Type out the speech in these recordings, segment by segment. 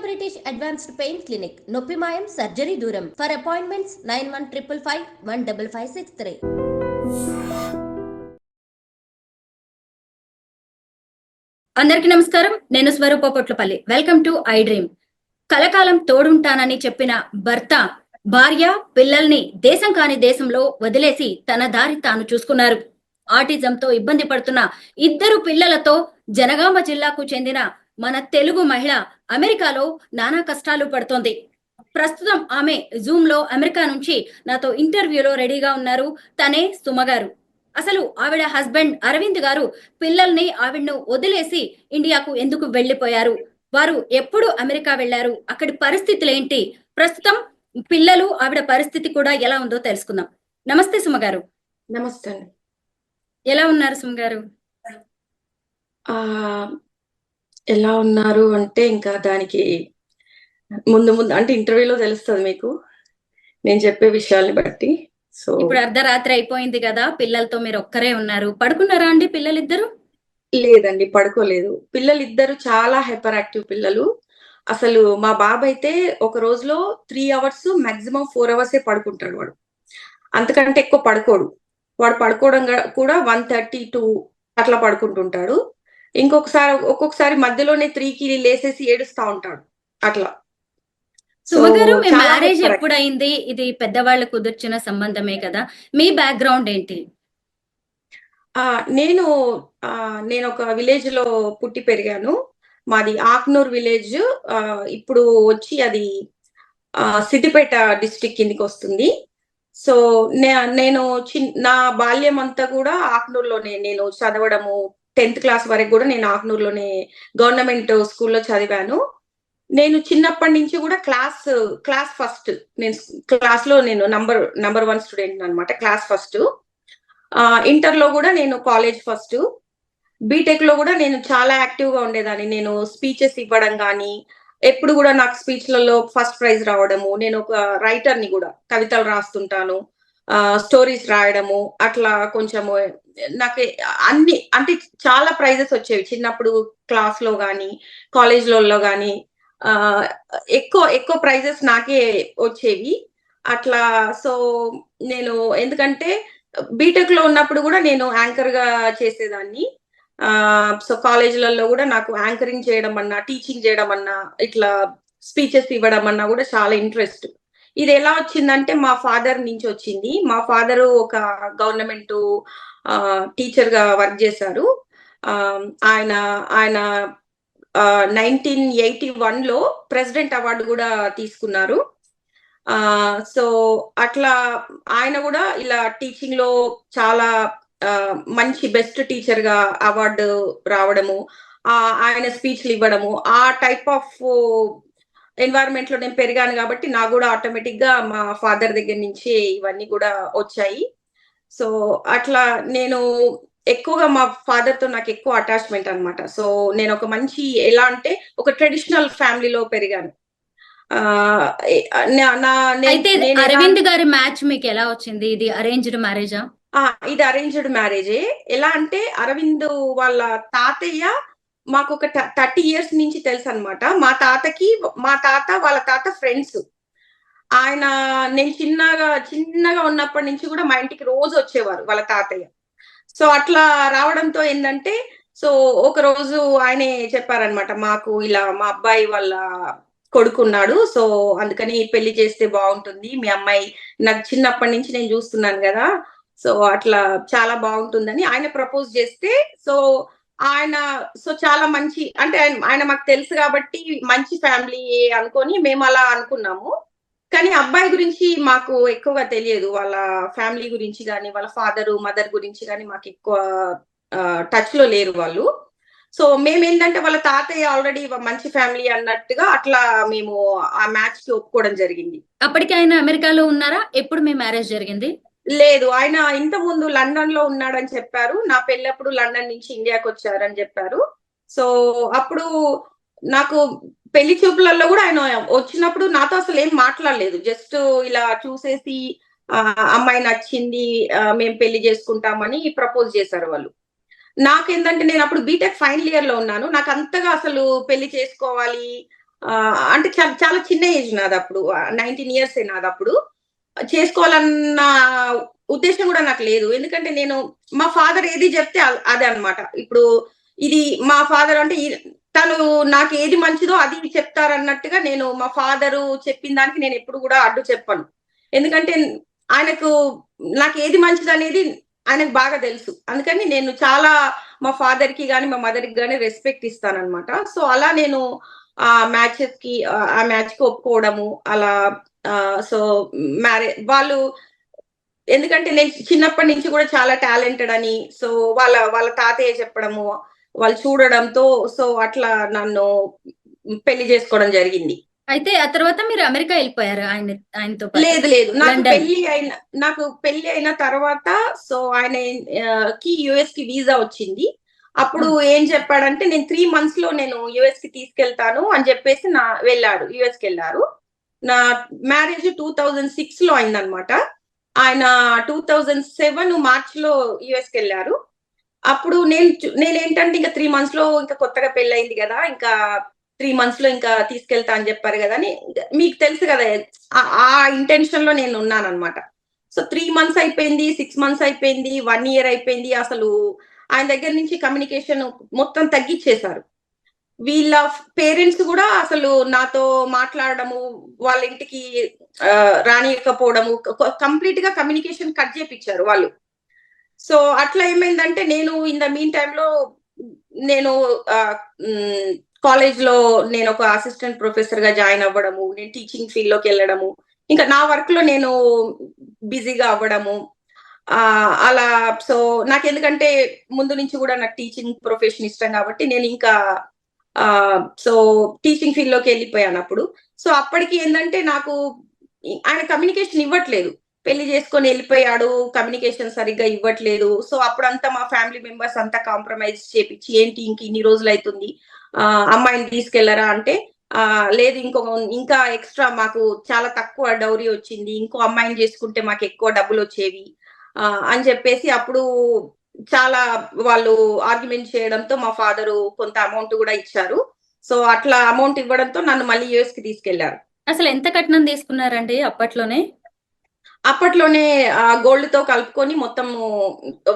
British advanced pain clinic నొప్పి మాయం surgery దూరం. For appointments 9155515563. అందరికీ నమస్కారం. నేను Swarupa Potlapalli. Welcome to I dream. కలకాలం తోడుంటానని చెప్పిన భర్త భార్య పిల్లల్ని దేశం కాని దేశంలో వదిలేసి తన దారి తాను చూసుకున్నారు. ఆటిజంతో ఇబ్బంది పడుతున్న ఇద్దరు పిల్లలతో జనగామ జిల్లాకు చెందిన మన తెలుగు మహిళ అమెరికాలో నానా కష్టాలు పడుతోంది. ప్రస్తుతం ఆమె జూమ్ లో అమెరికా నుంచి నాతో ఇంటర్వ్యూలో రెడీగా ఉన్నారు. తనే సుమ గారు. అసలు ఆవిడ హస్బెండ్ అరవింద్ గారు పిల్లల్ని ఆవిడను వదిలేసి ఇండియాకు ఎందుకు వెళ్లిపోయారు, వారు ఎప్పుడు అమెరికా వెళ్లారు, అక్కడి పరిస్థితులు ఏంటి, ప్రస్తుతం పిల్లలు ఆవిడ పరిస్థితి కూడా ఎలా ఉందో తెలుసుకుందాం. నమస్తే సుమ గారు. నమస్తే అండి. ఎలా ఉన్నారు సుమ గారు? ఎలా ఉన్నారు అంటే ఇంకా దానికి ముందు ముందు అంటే ఇంటర్వ్యూలో తెలుస్తుంది మీకు నేను చెప్పే విషయాల్ని బట్టి. సో ఇప్పుడు అర్ధరాత్రి అయిపోయింది కదా, పిల్లలతో మీరు ఒక్కరే ఉన్నారు. పడుకున్నారా అండి పిల్లలిద్దరు? లేదండి, పడుకోలేదు. పిల్లలిద్దరు చాలా హైపర్ యాక్టివ్ పిల్లలు. అసలు మా బాబు అయితే ఒక రోజులో 3 అవర్స్ మాక్సిమం 4 అవర్సే పడుకుంటాడు. వాడు అంతకంటే ఎక్కువ పడుకోడు. వాడు పడుకోవడం కూడా 1:30 అట్లా పడుకుంటుంటాడు. ఒక్కొక్కసారి మధ్యలోనే 3కి లేసేసి ఏడుస్తా ఉంటాడు అట్లా. సుమ గారు, మీ మ్యారేజ్ ఎప్పుడైంది? ఇది పెద్దవాళ్ళు కుదిర్చిన సంబంధమే కదా, మీ బ్యాక్గ్రౌండ్ ఏంటి? నేను ఒక విలేజ్ లో పుట్టి పెరిగాను. మాది ఆక్నూర్ విలేజ్. ఇప్పుడు వచ్చి అది సిద్దిపేట డిస్ట్రిక్ట్ కిందికి వస్తుంది. సో నేను నా బాల్యం అంతా కూడా ఆక్నూర్లోనే నేను చదవడము. 10th క్లాస్ వరకు కూడా నేను ఆక్నూర్లోనే గవర్నమెంట్ స్కూల్లో చదివాను. నేను చిన్నప్పటి నుంచి కూడా క్లాస్ ఫస్ట్. నేను క్లాస్ లో నేను నంబర్ 1 స్టూడెంట్ అనమాట, క్లాస్ ఫస్ట్. ఇంటర్ లో కూడా నేను కాలేజ్ ఫస్ట్. బీటెక్ లో కూడా నేను చాలా యాక్టివ్ గా ఉండేదాన్ని. నేను స్పీచెస్ ఇవ్వడం కానీ, ఎప్పుడు కూడా నాకు స్పీచ్లలో ఫస్ట్ ప్రైజ్ రావడము. నేను ఒక రైటర్ని కూడా, కవితలు రాస్తుంటాను, స్టోరీస్ రాయడము, అట్లా కొంచెము నాకు అన్ని అంటే చాలా ప్రైజెస్ వచ్చేవి చిన్నప్పుడు. క్లాస్ లో కానీ కాలేజ్లలో కానీ ఎక్కువ ప్రైజెస్ నాకే వచ్చేవి అట్లా. సో నేను ఎందుకంటే బీటెక్ లో ఉన్నప్పుడు కూడా నేను యాంకర్ గా చేసేదాన్ని. సో కాలేజీలలో కూడా నాకు యాంకరింగ్ చేయడం అన్నా, టీచింగ్ చేయడం అన్నా, ఇట్లా స్పీచెస్ ఇవ్వడం అన్నా కూడా చాలా ఇంట్రెస్ట్. ఇది ఎలా వచ్చిందంటే మా ఫాదర్ నుంచి వచ్చింది. మా ఫాదరు ఒక గవర్నమెంట్ టీచర్ గా వర్క్ చేశారు. ఆయన 1981లో ప్రెసిడెంట్ అవార్డు కూడా తీసుకున్నారు. సో అట్లా ఆయన కూడా ఇలా టీచింగ్ లో చాలా మంచి బెస్ట్ టీచర్ గా అవార్డు రావడము, ఆయన స్పీచ్లు ఇవ్వడము, ఆ టైప్ ఆఫ్ ఎన్వైరన్మెంట్ లో నేను పెరిగాను కాబట్టి నాకు కూడా ఆటోమేటిక్ గా మా ఫాదర్ దగ్గర నుంచి ఇవన్నీ కూడా వచ్చాయి. సో అట్లా నేను ఎక్కువగా మా ఫాదర్ తో నాకు ఎక్కువ అటాచ్మెంట్ అనమాట. సో నేను ఒక మంచి ఎలా అంటే ఒక ట్రెడిషనల్ ఫ్యామిలీలో పెరిగాను. అరవింద్ గారి మ్యాచ్ మీకు ఎలా వచ్చింది? ఇది అరేంజ్డ్ మ్యారేజా? ఇది అరేంజ్డ్ మ్యారేజే. ఎలా అంటే అరవింద్ వాళ్ళ తాతయ్య మాకు ఒక 30 years నుంచి తెలుసు అనమాట. మా తాత వాళ్ళ తాత ఫ్రెండ్స్. ఆయన నేను చిన్నగా ఉన్నప్పటి నుంచి కూడా మా ఇంటికి రోజు వచ్చేవారు వాళ్ళ తాతయ్య. సో అట్లా రావడంతో ఏంటంటే, సో ఒక రోజు ఆయనే చెప్పారనమాట, మాకు ఇలా మా అబ్బాయి వాళ్ళ కొడుకున్నాడు, సో అందుకని పెళ్లి చేస్తే బాగుంటుంది, మీ అమ్మాయి నాకు చిన్నప్పటి నుంచి నేను చూస్తున్నాను కదా, సో అట్లా చాలా బాగుంటుందని ఆయన ప్రపోజ్ చేస్తే, సో చాలా మంచి అంటే ఆయన మాకు తెలుసు కాబట్టి మంచి ఫ్యామిలీ అనుకొని మేము అలా అనుకున్నాము. కానీ అబ్బాయి గురించి మాకు ఎక్కువగా తెలియదు. వాళ్ళ ఫ్యామిలీ గురించి కానీ, వాళ్ళ ఫాదరు మదర్ గురించి కానీ మాకు ఎక్కువ టచ్ లో లేరు వాళ్ళు. సో మేమేంటంటే వాళ్ళ తాతయ్య ఆల్రెడీ మంచి ఫ్యామిలీ అన్నట్టుగా అట్లా మేము ఆ మ్యాచ్ కి ఒప్పుకోవడం జరిగింది. అప్పటికి ఆయన అమెరికాలో ఉన్నారా? ఎప్పుడు మీ మ్యారేజ్ జరిగింది? లేదు, ఆయన ఇంత ముందు లండన్ లో ఉన్నాడని చెప్పారు. నా పెళ్ళప్పుడు లండన్ నుంచి ఇండియాకి వచ్చారని చెప్పారు. సో అప్పుడు నాకు పెళ్లి చూపులలో కూడా ఆయన వచ్చినప్పుడు నాతో అసలు ఏం మాట్లాడలేదు. జస్ట్ ఇలా చూసేసి అమ్మాయి నచ్చింది, మేము పెళ్లి చేసుకుంటామని ప్రపోజ్ చేశారు వాళ్ళు. నాకేంటంటే నేను అప్పుడు బీటెక్ ఫైనల్ ఇయర్ లో ఉన్నాను. నాకు అంతగా అసలు పెళ్లి చేసుకోవాలి అంటే చాలా చాలా చిన్న ఏజ్ నాది అప్పుడు. 19 ఇయర్సే నాది అప్పుడు. చేసుకోవాలన్న ఉద్దేశ్యం కూడా నాకు లేదు. ఎందుకంటే నేను మా ఫాదర్ ఏది చెప్తే అదే అన్నమాట. ఇప్పుడు ఇది మా ఫాదర్ అంటే తను నాకు ఏది మంచిదో అది చెప్తారన్నట్టుగా నేను మా ఫాదరు చెప్పిన దానికి నేను ఎప్పుడు కూడా అడ్డు చెప్పను. ఎందుకంటే ఆయనకు నాకు ఏది మంచిదనేది ఆయనకు బాగా తెలుసు. అందుకని నేను చాలా మా ఫాదర్‌కి గాని, మా మదర్‌కి గాని రెస్పెక్ట్ ఇస్తానన్నమాట. సో, అలా నేను ఆ మ్యాచ్‌కి ఒప్పుకోవడము అలా సో, వాళ్ళు ఎందుకంటే నేను చిన్నప్పటి నుంచి కూడా చాలా టాలెంటెడ్ అని సో, వాళ్ళ తాతయ్య చెప్పడము, వాళ్ళు చూడడంతో సో, అట్లా నన్ను పెళ్లి చేసుకోవడం జరిగింది. అయితే ఆ తర్వాత మీరు అమెరికా వెళ్ళిపోయారు ఆయనతో పాటు. లేదు లేదు. లండన్. నాకు పెళ్లి అయిన తర్వాత సో, కి యూఎస్ కి వీసా వచ్చింది. అప్పుడు ఏం చెప్పాడంటే నేను 3 మంత్స్ లో నేను యూఎస్ కి తీసుకెళ్తాను అని చెప్పేసి వెళ్ళాడు. యూఎస్ కి వెళ్ళారు. నా మ్యారేజ్ 2006 లో అయిందనమాట. ఆయన 2007 మార్చ్ లో యూఎస్ కి వెళ్ళారు. అప్పుడు నేనేంటంటే ఇంకా 3 మంత్స్ లో ఇంకా కొత్తగా పెళ్ళయింది కదా! ఇంకా 3 మంత్స్ లో ఇంకా తీసుకెళ్తా అని చెప్పారు కదా అని మీకు తెలుసు కదా ఆ ఇంటెన్షన్ లో నేను ఉన్నానన్నమాట. సో 3 మంత్స్ అయిపోయింది, 6 మంత్స్ అయిపోయింది, 1 ఇయర్ అయిపోయింది. అసలు ఆయన దగ్గర నుంచి కమ్యూనికేషన్ మొత్తం తగ్గిచ్చేశారు. వీళ్ళ పేరెంట్స్ కూడా అసలు నాతో మాట్లాడడము, వాళ్ళ ఇంటికి రానియకపోవడము, కంప్లీట్ గా కమ్యూనికేషన్ కట్ చేపిచ్చారు వాళ్ళు. సో అట్లా ఏమైందంటే నేను ఇన్ ద మీన్ టైమ్ లో నేను కాలేజ్ లో నేను ఒక అసిస్టెంట్ ప్రొఫెసర్ గా జాయిన్ అవ్వడము, నేను టీచింగ్ ఫీల్డ్ లోకి వెళ్ళడము, ఇంకా నా వర్క్ లో నేను బిజీగా అవ్వడము. అలా సో నాకెందుకంటే ముందు నుంచి కూడా నాకు టీచింగ్ ప్రొఫెషన్ ఇష్టం కాబట్టి నేను ఇంకా సో టీచింగ్ ఫీల్డ్ లోకి వెళ్ళిపోయాను అప్పుడు. సో అప్పటికి ఏంటంటే నాకు ఆయన కమ్యూనికేషన్ ఇవ్వట్లేదు. పెళ్లి చేసుకొని వెళ్ళిపోయాడు, కమ్యూనికేషన్ సరిగ్గా ఇవ్వట్లేదు. సో అప్పుడంతా మా ఫ్యామిలీ మెంబర్స్ అంతా కాంప్రమైజ్ చేపిచ్చి ఏంటి ఇంక ఇన్ని రోజులు అవుతుంది అమ్మాయిని తీసుకెళ్లరా అంటే లేదు ఇంకా ఎక్స్ట్రా మాకు చాలా తక్కువ డౌరీ వచ్చింది, ఇంకో అమ్మాయిని చేసుకుంటే మాకు ఎక్కువ డబ్బులు వచ్చేవి అని చెప్పేసి అప్పుడు చాలా వాళ్ళు ఆర్గ్యుమెంట్ చేయడంతో మా ఫాదరు కొంత అమౌంట్ కూడా ఇచ్చారు. సో అట్లా అమౌంట్ ఇవ్వడంతో నన్ను మళ్ళీ యూఎస్ కి తీసుకెళ్లారు. అసలు ఎంత కట్నం తీసుకున్నారండి అప్పట్లోనే? అప్పట్లోనే గోల్డ్ తో కలుపుకొని మొత్తం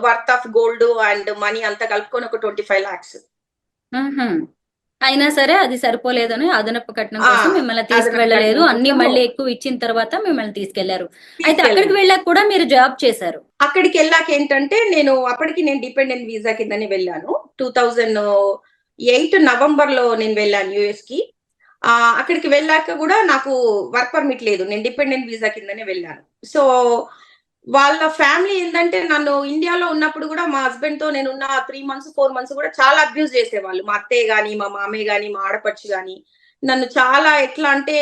worth of gold and money అంతా కలుపుకొని ఒక 25 lakhs. అయినా సరే అది సరిపోలేదని అదనపు కట్నం కోసం మిమ్మల్ని తీసుకువెళ్ళలేదు. అన్ని మళ్ళీ ఎక్కువ ఇచ్చిన తర్వాత మిమ్మల్ని తీసుకెళ్లారు. అయితే అక్కడికి వెళ్ళాక కూడా మీరు జాబ్ చేశారు. అక్కడికి వెళ్ళాక ఏంటంటే అప్పటికి నేను డిపెండెంట్ వీసా కిందనే వెళ్ళాను. 2008 నవంబర్ లో నేను వెళ్ళాను యుఎస్ కి. అక్కడికి వెళ్ళాక కూడా నాకు వర్క్ పర్మిట్ లేదు. నేను డిపెండెంట్ వీసా కిందనే వెళ్ళాను. సో వాళ్ళ ఫ్యామిలీ ఏంటంటే నన్ను ఇండియాలో ఉన్నప్పుడు కూడా మా హస్బెండ్ తో నేనున్న 3 మంత్స్ 4 మంత్స్ కూడా చాలా అబ్యూజ్ చేసేవాళ్ళు. మా అత్తయ్య గాని, మా మామయ్య గాని, మా ఆడపడుచు గాని నన్ను చాలా ఎట్లా అంటే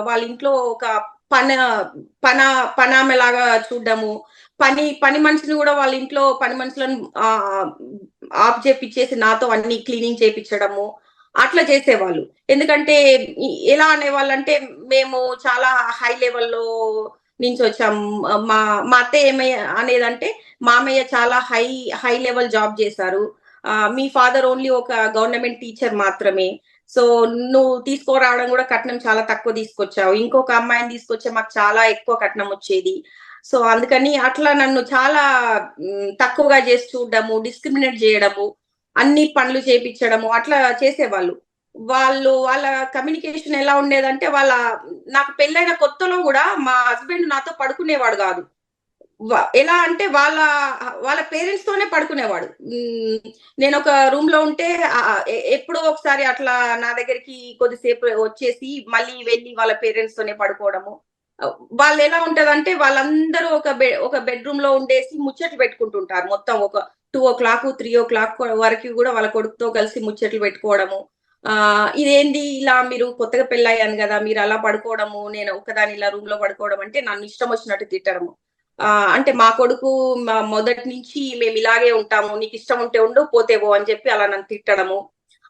వాళ్ళ ఇంట్లో ఒక పనామెలాగా చూడడము, పని మనిషిని కూడా వాళ్ళ ఇంట్లో పని మనుషులను ఆఫ్ చేపిచ్చేసి నాతో అన్ని క్లీనింగ్ చేపించడము అట్లా చేసేవాళ్ళు. ఎందుకంటే ఎలా అనేవాళ్ళంటే మేము చాలా హై లెవెల్‌లో నుంచి వచ్చాం. మా మా అత్తయ్య అనేదంటే మామయ్య చాలా హై లెవెల్ జాబ్ చేశారు. మీ ఫాదర్ ఓన్లీ ఒక గవర్నమెంట్ టీచర్ మాత్రమే. సో నువ్వు తీసుకురావడం కూడా కట్నం చాలా తక్కువ తీసుకొచ్చావు. ఇంకొక అమ్మాయిని తీసుకొస్తే మాకు చాలా ఎక్కువ కట్నం వచ్చేది. సో అందుకని అట్లా నన్ను చాలా తక్కువగా చేసి చూడడము, డిస్క్రిమినేట్ చేయడము, అన్ని పనులు చేపించడము అట్లా చేసేవాళ్ళు. వాళ్ళ కమ్యూనికేషన్ ఎలా ఉండేదంటే నాకు పెళ్ళైన కొత్తలో కూడా మా హస్బెండ్ నాతో పడుకునేవాడు కాదు. ఎలా అంటే వాళ్ళ పేరెంట్స్ తోనే పడుకునేవాడు. నేను ఒక రూమ్ లో ఉంటే ఎప్పుడో ఒకసారి అట్లా నా దగ్గరికి కొద్దిసేపు వచ్చేసి మళ్ళీ వెళ్ళి వాళ్ళ పేరెంట్స్ తోనే పడుకోవడము. వాళ్ళు ఎలా ఉంటదంటే వాళ్ళందరూ ఒక బెడ్రూమ్ లో ఉండేసి ముచ్చట్లు పెట్టుకుంటుంటారు. మొత్తం ఒక 2:00, 3:00 వరకు కూడా వాళ్ళ కొడుకుతో కలిసి ముచ్చట్లు పెట్టుకోవడము. ఇదేంది ఇలా మీరు కొత్తగా పెళ్ళయ్యాను కదా మీరు అలా పడుకోవడము, నేను ఒక్కదాని ఇలా రూమ్ లో పడుకోవడం అంటే నన్ను ఇష్టం వచ్చినట్టు తిట్టడము. అంటే మా కొడుకు మొదటి నుంచి మేము ఇలాగే ఉంటాము, నీకు ఇష్టం ఉంటే ఉండు పోతే పో అని చెప్పి అలా నన్ను తిట్టడము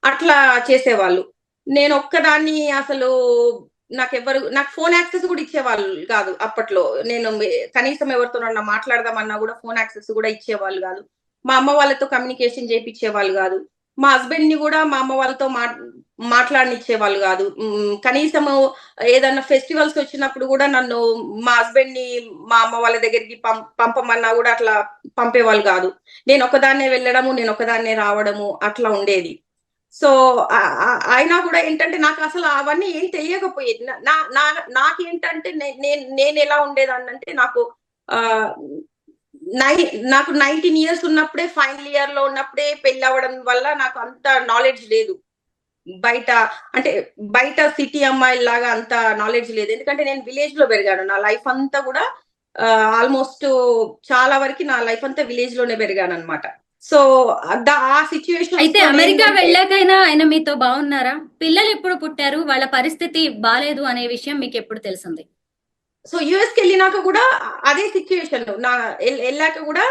అట్లా చేసేవాళ్ళు. నేను ఒక్కదాన్ని అసలు నాకు ఫోన్ యాక్సెస్ కూడా ఇచ్చేవాళ్ళు కాదు అప్పట్లో. నేను కనీసం ఎవరితోనన్నా మాట్లాడదామన్నా కూడా ఫోన్ యాక్సెస్ కూడా ఇచ్చేవాళ్ళు కాదు. మా అమ్మ వాళ్ళతో కమ్యూనికేషన్ చేపించేవాళ్ళు కాదు. మా హస్బెండ్ ని కూడా మా అమ్మ వాళ్ళతో మాట్లాడనిచ్చేవాళ్ళు కాదు. కనీసము ఏదన్నా ఫెస్టివల్స్ వచ్చినప్పుడు కూడా నన్ను మా హస్బెండ్ ని మా అమ్మ వాళ్ళ దగ్గరికి పంపమన్నా కూడా అట్లా పంపేవాళ్ళు కాదు. నేను ఒకదాన్నే వెళ్ళడము, నేను ఒకదాన్నే రావడము అట్లా ఉండేది. సో అయినా కూడా ఏంటంటే నాకు అసలు అవన్నీ ఏం తెలియకపోయేది. నాకేంటంటే నేను ఎలా ఉండేదాన్నంటే నాకు 19 ఇయర్స్ ఉన్నప్పుడే, ఫైనల్ ఇయర్ లో ఉన్నప్పుడే పెళ్లి అవ్వడం వల్ల నాకు అంత నాలెడ్జ్ లేదు. బయట అంటే బయట సిటీ అమ్మాయి లాగా అంత నాలెడ్జ్ లేదు. ఎందుకంటే నేను విలేజ్ లో పెరిగాను. నా లైఫ్ అంతా కూడా ఆల్మోస్ట్ చాలా వరకు నా లైఫ్ అంతా విలేజ్ లోనే పెరిగాను అనమాట. సో ఆ సిచ్యువేషన్ అయితే అమెరికా వెళ్ళాకైనా ఆయన మీతో బాగున్నారా? పిల్లలు ఎప్పుడు పుట్టారు? వాళ్ళ పరిస్థితి బాలేదు అనే విషయం మీకు ఎప్పుడు తెలిసింది? సో యుఎస్ కి వెళ్ళినాక కూడా అదే సిచ్యువేషన్. వెళ్ళాక కూడా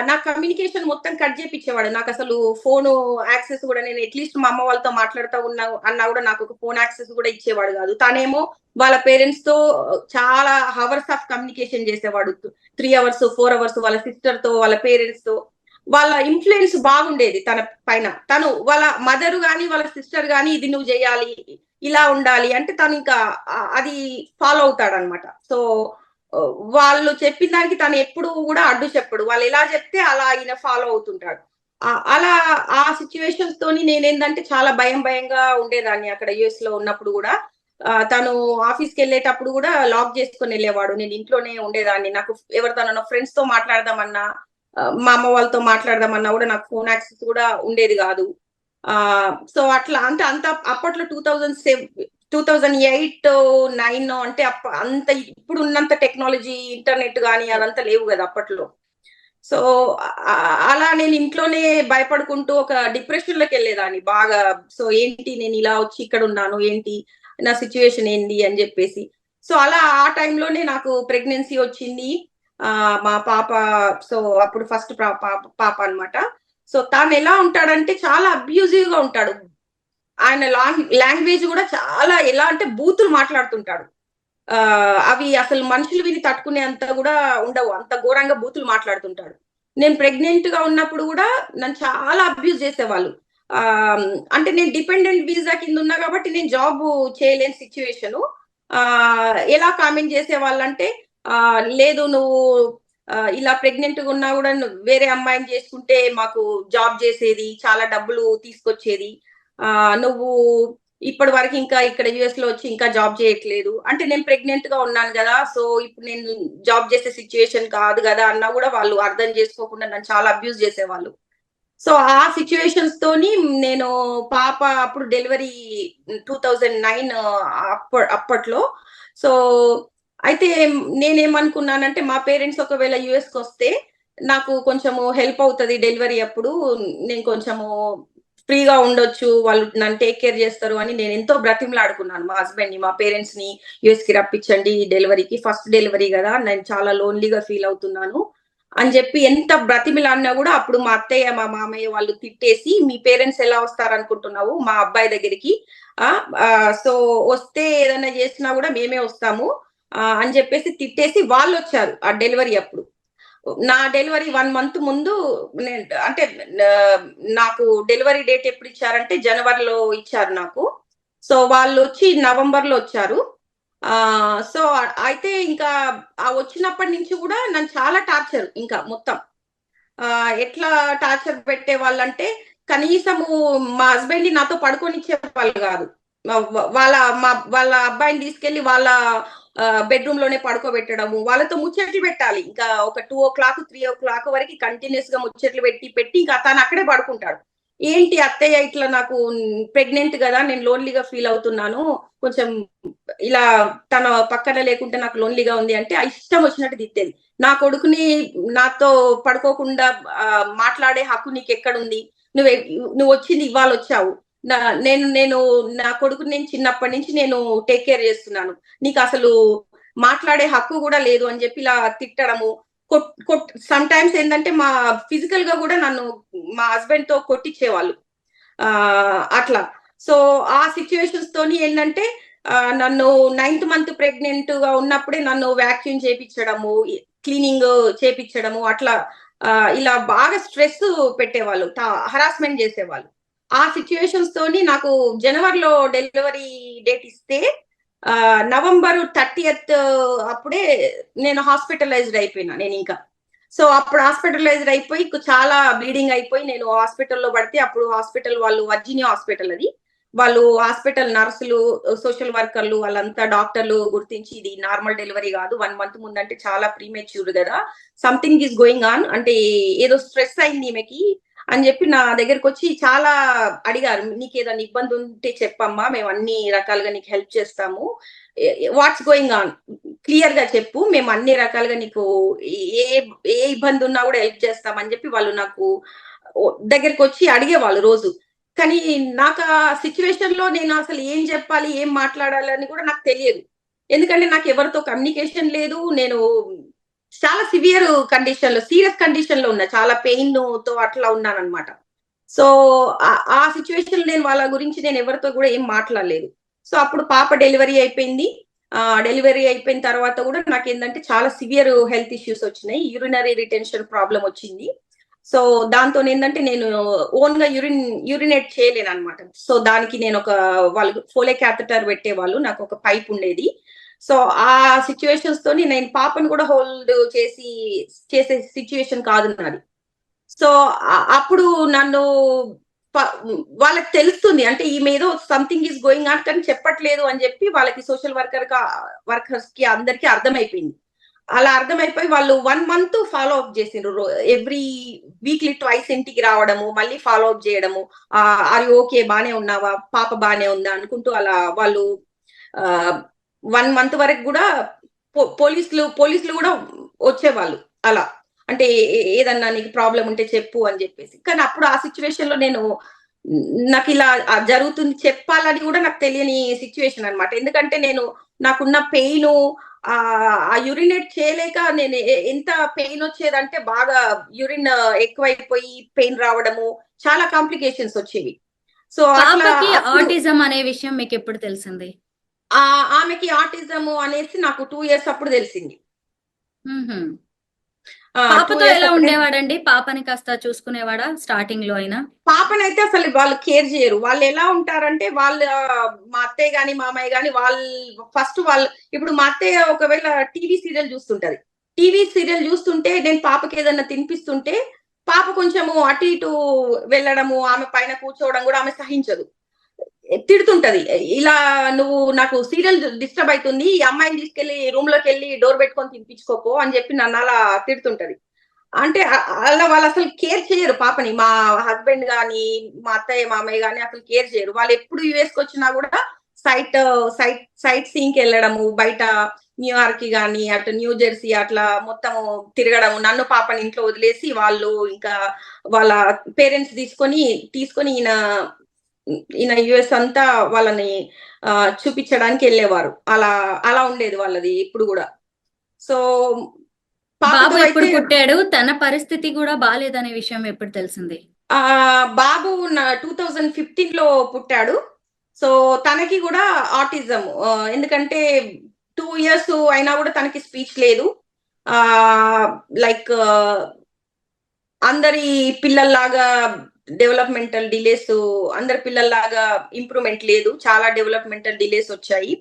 నా కమ్యూనికేషన్ మొత్తం కట్ చేపించేవాడు. నాకు అసలు ఫోన్ యాక్సెస్ కూడా, నేను అట్లీస్ట్ మా అమ్మ వాళ్ళతో మాట్లాడుతూ అన్నా కూడా నాకు ఒక ఫోన్ యాక్సెస్ కూడా ఇచ్చేవాడు కాదు. తానేమో వాళ్ళ పేరెంట్స్ తో చాలా హవర్స్ ఆఫ్ కమ్యూనికేషన్ చేసేవాడు. 3 అవర్స్ 4 అవర్స్ వాళ్ళ సిస్టర్ తో, వాళ్ళ పేరెంట్స్ తో. వాళ్ళ ఇన్ఫ్లుయెన్స్ బాగుండేది తన పైన. తను వాళ్ళ మదర్ గాని వాళ్ళ సిస్టర్ గాని ఇది నువ్వు చేయాలి, ఇలా ఉండాలి అంటే తను ఇంకా అది ఫాలో అవుతాడనమాట. సో వాళ్ళు చెప్పిన దానికి తను ఎప్పుడు కూడా అడ్డు చెప్పడు. వాళ్ళు ఎలా చెప్తే అలా ఈయన ఫాలో అవుతుంటాడు. అలా ఆ సిచ్యువేషన్స్ తోని నేనేందంటే చాలా భయంగా ఉండేదాన్ని అక్కడ యుఎస్ లో ఉన్నప్పుడు కూడా. తను ఆఫీస్కి వెళ్ళేటప్పుడు కూడా లాక్ చేసుకొని వెళ్ళేవాడు. నేను ఇంట్లోనే ఉండేదాన్ని. నాకు ఎవరితోనన్నా ఫ్రెండ్స్ తో మాట్లాడదామన్నా, మా అమ్మ వాళ్ళతో మాట్లాడదామన్నా కూడా నాకు ఫోన్ యాక్సెస్ కూడా ఉండేది కాదు. సో అట్లా అంటే అంత అప్పట్లో 2008, 9 అంటే అంత ఇప్పుడు ఉన్నంత టెక్నాలజీ, ఇంటర్నెట్ గానీ అదంతా లేవు కదా అప్పట్లో. సో అలా నేను ఇంట్లోనే భయపడుకుంటూ ఒక డిప్రెషన్ లోకి వెళ్ళేదాన్ని బాగా. సో ఏంటి నేను ఇలా వచ్చి ఇక్కడ ఉన్నాను, ఏంటి నా సిచ్యువేషన్ ఏంది అని చెప్పేసి. సో అలా ఆ టైంలోనే నాకు ప్రెగ్నెన్సీ వచ్చింది. మా పాప, సో అప్పుడు ఫస్ట్ పాప అన్నమాట. సో తాను ఎలా ఉంటాడంటే చాలా అబ్యూజివ్ గా ఉంటాడు. ఆయన లాంగ్వేజ్ కూడా చాలా ఎలా అంటే బూతులు మాట్లాడుతుంటాడు. అవి అసలు మనుషులు విని తట్టుకునే అంత కూడా ఉండవు. అంత ఘోరంగా బూతులు మాట్లాడుతుంటాడు. నేను ప్రెగ్నెంట్ గా ఉన్నప్పుడు కూడా నన్ను చాలా అబ్యూజ్ చేసేవాళ్ళు. అంటే నేను డిపెండెంట్ వీసా కింద ఉన్నా కాబట్టి నేను జాబ్ చేయలేని సిచ్యువేషన్. ఎలా కామెంట్ చేసేవాళ్ళంటే, లేదు నువ్వు ఇలా ప్రెగ్నెంట్ గా ఉన్నా కూడా వేరే అమ్మాయిని చేసుకుంటే మాకు జాబ్ చేసేది, చాలా డబ్బులు తీసుకొచ్చేది. నువ్వు ఇప్పటి వరకు ఇంకా ఇక్కడ యుఎస్ లో వచ్చి ఇంకా జాబ్ చేయట్లేదు అంటే, నేను ప్రెగ్నెంట్ గా ఉన్నాను కదా, సో ఇప్పుడు నేను జాబ్ చేసే సిచ్యువేషన్ కాదు కదా అన్నా కూడా వాళ్ళు అర్థం చేసుకోకుండా నన్ను చాలా అబ్యూజ్ చేసేవాళ్ళు. సో ఆ సిచ్యువేషన్స్ తోని నేను పాప అప్పుడు డెలివరీ 2009 అప్పట్లో. సో అయితే నేనేమనుకున్నానంటే మా పేరెంట్స్ ఒకవేళ యుఎస్ కి వస్తే నాకు కొంచెము హెల్ప్ అవుతుంది డెలివరీ అప్పుడు, నేను కొంచెము ఫ్రీగా ఉండొచ్చు, వాళ్ళు నన్ను టేక్ కేర్ చేస్తారు అని నేను ఎంతో బ్రతిమలాడుకున్నాను మా హస్బెండ్ ని, మా పేరెంట్స్ ని యుఎస్ కి రప్పించండి డెలివరీకి, ఫస్ట్ డెలివరీ కదా, నేను చాలా లోన్లీగా ఫీల్ అవుతున్నాను అని చెప్పి ఎంత బ్రతిమిలాడినా కూడా అప్పుడు మా అత్తయ్య మా మామయ్య వాళ్ళు తిట్టేసి, మీ పేరెంట్స్ ఎలా వస్తారనుకుంటున్నావు మా అబ్బాయి దగ్గరికి, సో వస్తే ఏదైనా చేసినా కూడా మేమే వస్తాము అని చెప్పేసి తిట్టేసి వాళ్ళు వచ్చారు ఆ డెలివరీ అప్పుడు. నా డెలివరీ 1 మంత్ ముందు అంటే నాకు డెలివరీ డేట్ ఎప్పుడు ఇచ్చారంటే జనవరిలో ఇచ్చారు నాకు. సో వాళ్ళు వచ్చి నవంబర్ లో వచ్చారు. సో అయితే ఇంకా వచ్చినప్పటి నుంచి కూడా నన్ను చాలా టార్చర్, ఇంకా మొత్తం ఎట్లా టార్చర్ పెట్టే వాళ్ళంటే, కనీసము మా హస్బెండ్ ని నాతో పడుకోనిచ్చే వాళ్ళు కాదు. వాళ్ళ అబ్బాయిని తీసుకెళ్లి వాళ్ళ బెడ్రూమ్ లోనే పడుకోబెట్టడము, వాళ్ళతో ముచ్చట్లు పెట్టాలి. ఇంకా ఒక 2 o'clock 3 o'clock వరకు కంటిన్యూస్ గా ముచ్చట్లు పెట్టి ఇంకా తను అక్కడే పడుకుంటాడు. ఏంటి అత్తయ్య ఇట్లా, నాకు ప్రెగ్నెంట్ కదా, నేను లోన్లీగా ఫీల్ అవుతున్నాను, కొంచెం ఇలా తన పక్కన లేకుంటే నాకు లోన్లీగా ఉంది అంటే ఇష్టం వచ్చినట్టు తిట్టేది. నా కొడుకుని నాతో పడుకోకుండా మాట్లాడే హక్కు నీకు ఎక్కడుంది, నువ్వు వచ్చింది ఇవాళ వచ్చావు, నేను నా కొడుకుని నేను చిన్నప్పటి నుంచి నేను టేక్ కేర్ చేస్తున్నాను, నీకు అసలు మాట్లాడే హక్కు కూడా లేదు అని చెప్పి ఇలా తిట్టడము. సమ్ టైమ్స్ ఏంటంటే మా ఫిజికల్ గా కూడా నన్ను మా హస్బెండ్ తో కొట్టించేవాళ్ళు అట్లా. సో ఆ సిచ్యువేషన్స్ తోని ఏంటంటే నన్ను 9th month ప్రెగ్నెంట్ గా ఉన్నప్పుడే నన్ను వ్యాక్యూమ్ చేపించడము, క్లీనింగ్ చేపించడము, అట్లా ఇలా బాగా స్ట్రెస్ పెట్టేవాళ్ళు, హరాస్మెంట్ చేసేవాళ్ళు. ఆ సిచ్యువేషన్స్ తోని నాకు జనవరిలో డెలివరీ డేట్ ఇస్తే నవంబర్ 30th అప్పుడే నేను హాస్పిటలైజ్డ్ అయిపోయినా నేను ఇంకా. సో అప్పుడు హాస్పిటలైజ్డ్ అయిపోయి చాలా బ్లీడింగ్ అయిపోయి నేను హాస్పిటల్లో పడితే అప్పుడు హాస్పిటల్ వాళ్ళు వర్జీనియా హాస్పిటల్ అది, వాళ్ళు హాస్పిటల్ నర్సులు, సోషల్ వర్కర్లు వాళ్ళంతా డాక్టర్లు గుర్తించి ఇది నార్మల్ డెలివరీ కాదు, 1 month ముందంటే చాలా ప్రీమెచ్యూర్ కదా, సంథింగ్ ఈస్ గోయింగ్ ఆన్, అంటే ఏదో స్ట్రెస్ అయింది ఈమెకి అని చెప్పి నా దగ్గరకు వచ్చి చాలా అడిగారు. నీకు ఏదైనా ఇబ్బంది ఉంటే చెప్పమ్మా, మేము అన్ని రకాలుగా నీకు హెల్ప్ చేస్తాము, వాట్స్ గోయింగ్ ఆన్ క్లియర్ గా చెప్పు, మేము అన్ని రకాలుగా నీకు ఏ ఏ ఇబ్బంది ఉన్నా కూడా హెల్ప్ చేస్తామని చెప్పి వాళ్ళు నాకు దగ్గరికి వచ్చి అడిగేవాళ్ళు రోజు. కానీ నాకు ఆ సిచ్యువేషన్ లో నేను అసలు ఏం చెప్పాలి, ఏం మాట్లాడాలి అని కూడా నాకు తెలియదు. ఎందుకంటే నాకు ఎవరితో కమ్యూనికేషన్ లేదు, నేను చాలా సివియర్ కండిషన్ లో, సీరియస్ కండిషన్ లో ఉన్నా, చాలా పెయిన్ తో అట్లా ఉన్నాను అనమాట. సో ఆ సిచ్యువేషన్ నేను వాళ్ళ గురించి నేను ఎవరితో కూడా ఏం మాట్లాడలేదు. సో అప్పుడు పాప డెలివరీ అయిపోయింది. డెలివరీ అయిపోయిన తర్వాత కూడా నాకు ఏంటంటే చాలా సివియర్ హెల్త్ ఇష్యూస్ వచ్చినాయి, యూరినరీ రిటెన్షన్ ప్రాబ్లం వచ్చింది. సో దాంతో ఏంటంటే నేను ఓన్ గా యూరినేట్ చేయలేను అనమాట. సో దానికి నేను వాళ్ళు ఫోలే క్యాథెటర్ పెట్టేవాళ్ళు, నాకు ఒక పైప్ ఉండేది. సో ఆ సిచ్యువేషన్స్ తోని నేను పాపను కూడా హోల్డ్ చేసే సిచ్యువేషన్ కాదు నాది. సో అప్పుడు నన్ను వాళ్ళకి తెలుస్తుంది, అంటే ఈమె ఏదో సంథింగ్ ఈస్ గోయింగ్ ఆన్ కానీ చెప్పట్లేదు అని చెప్పి వాళ్ళకి సోషల్ వర్కర్స్ కి అందరికి అర్థమైపోయింది. అలా అర్థమైపోయి వాళ్ళు 1 month ఫాలో అప్ చేసిండ్రు. ఎవ్రీ వీక్లీ ట్వైస్ ఇంటికి రావడము, మళ్ళీ ఫాలో అప్ చేయడము, ఆర్ ఓకే బానే ఉన్నావా, పాప బానే ఉందా అనుకుంటూ అలా వాళ్ళు 1 month వరకు కూడా పోలీసులు కూడా వచ్చేవాళ్ళు అలా, అంటే ఏదన్నా నీకు ప్రాబ్లం ఉంటే చెప్పు అని చెప్పేసి. కానీ అప్పుడు ఆ సిచ్యువేషన్ లో నాకు ఇలా జరుగుతుంది చెప్పాలని కూడా నాకు తెలియని సిచ్యువేషన్ అనమాట. ఎందుకంటే నాకున్న పెయిన్, ఆ యూరినేట్ చేయలేక నేను ఎంత పెయిన్ వచ్చేదంటే బాగా యూరిన్ ఎక్కువైపోయి పెయిన్ రావడము, చాలా కాంప్లికేషన్స్ వచ్చేవి. సో పాపకి ఆటిజం అనే విషయం మీకు ఎప్పుడు తెలిసింది? ఆమెకి ఆటిజం అనేసి నాకు 2 years అప్పుడు తెలిసింది. పాపతో ఎలా ఉండేవాడండి? పాపని కాస్త చూసుకునేవాడా స్టార్టింగ్ లో అయినా? పాపనైతే అసలు వాళ్ళు కేర్ చేయరు. వాళ్ళు ఎలా ఉంటారంటే మా అత్తయ్య గాని మామయ్య గాని వాళ్ళు ఇప్పుడు మా అత్తయ్య ఒకవేళ టీవీ సీరియల్ చూస్తుంటది. టీవీ సీరియల్ చూస్తుంటే నేను పాపకి ఏదన్నా తినిపిస్తుంటే పాప కొంచెము అటు ఇటు వెళ్ళడము, ఆమె పైన కూర్చోవడం కూడా ఆమె సహించదు, తిడుతుంటది. ఇలా నువ్వు నాకు సీరియల్ డిస్టర్బ్ అవుతుంది, ఈ అమ్మాయిని తీసుకెళ్లి రూమ్ లోకి వెళ్ళి డోర్ పెట్టుకొని తినిపించుకోపో అని చెప్పి నన్ను అలా తిడుతుంటది. అంటే అలా వాళ్ళు అసలు కేర్ చేయరు పాపని. మా హస్బెండ్ గాని మా అత్తయ్య మామయ్య గాని అసలు కేర్ చేయరు. వాళ్ళు ఎప్పుడు యుఎస్ కి వచ్చినా కూడా సైట్ సీయింగ్ కి వెళ్ళడము, బయట న్యూయార్క్ కి గాని అటు న్యూ జెర్సీ అట్లా మొత్తం తిరగడము, నన్ను పాపని ఇంట్లో వదిలేసి వాళ్ళు ఇంకా వాళ్ళ పేరెంట్స్ తీసుకొని ఈయన యుఎస్ అంతా వాళ్ళని చూపించడానికి వెళ్ళేవారు. అలా ఉండేది వాళ్ళది ఇప్పుడు కూడా. సో బాబు ఎప్పుడు పుట్టాడు? తన పరిస్థితి కూడా బాలేదనే విషయం ఎప్పుడు తెలిసింది? బాబు 2015 లో పుట్టాడు. సో తనకి కూడా ఆటిజం, ఎందుకంటే 2 years అయినా కూడా తనకి స్పీచ్ లేదు. లైక్ అందరి పిల్లల్లాగా డెవలప్మెంటల్ డిలేస్, అందరి పిల్లల్లాగా ఇంప్రూవ్మెంట్ లేదు, చాలా డెవలప్మెంటల్ డిలేస్ వచ్చాయి.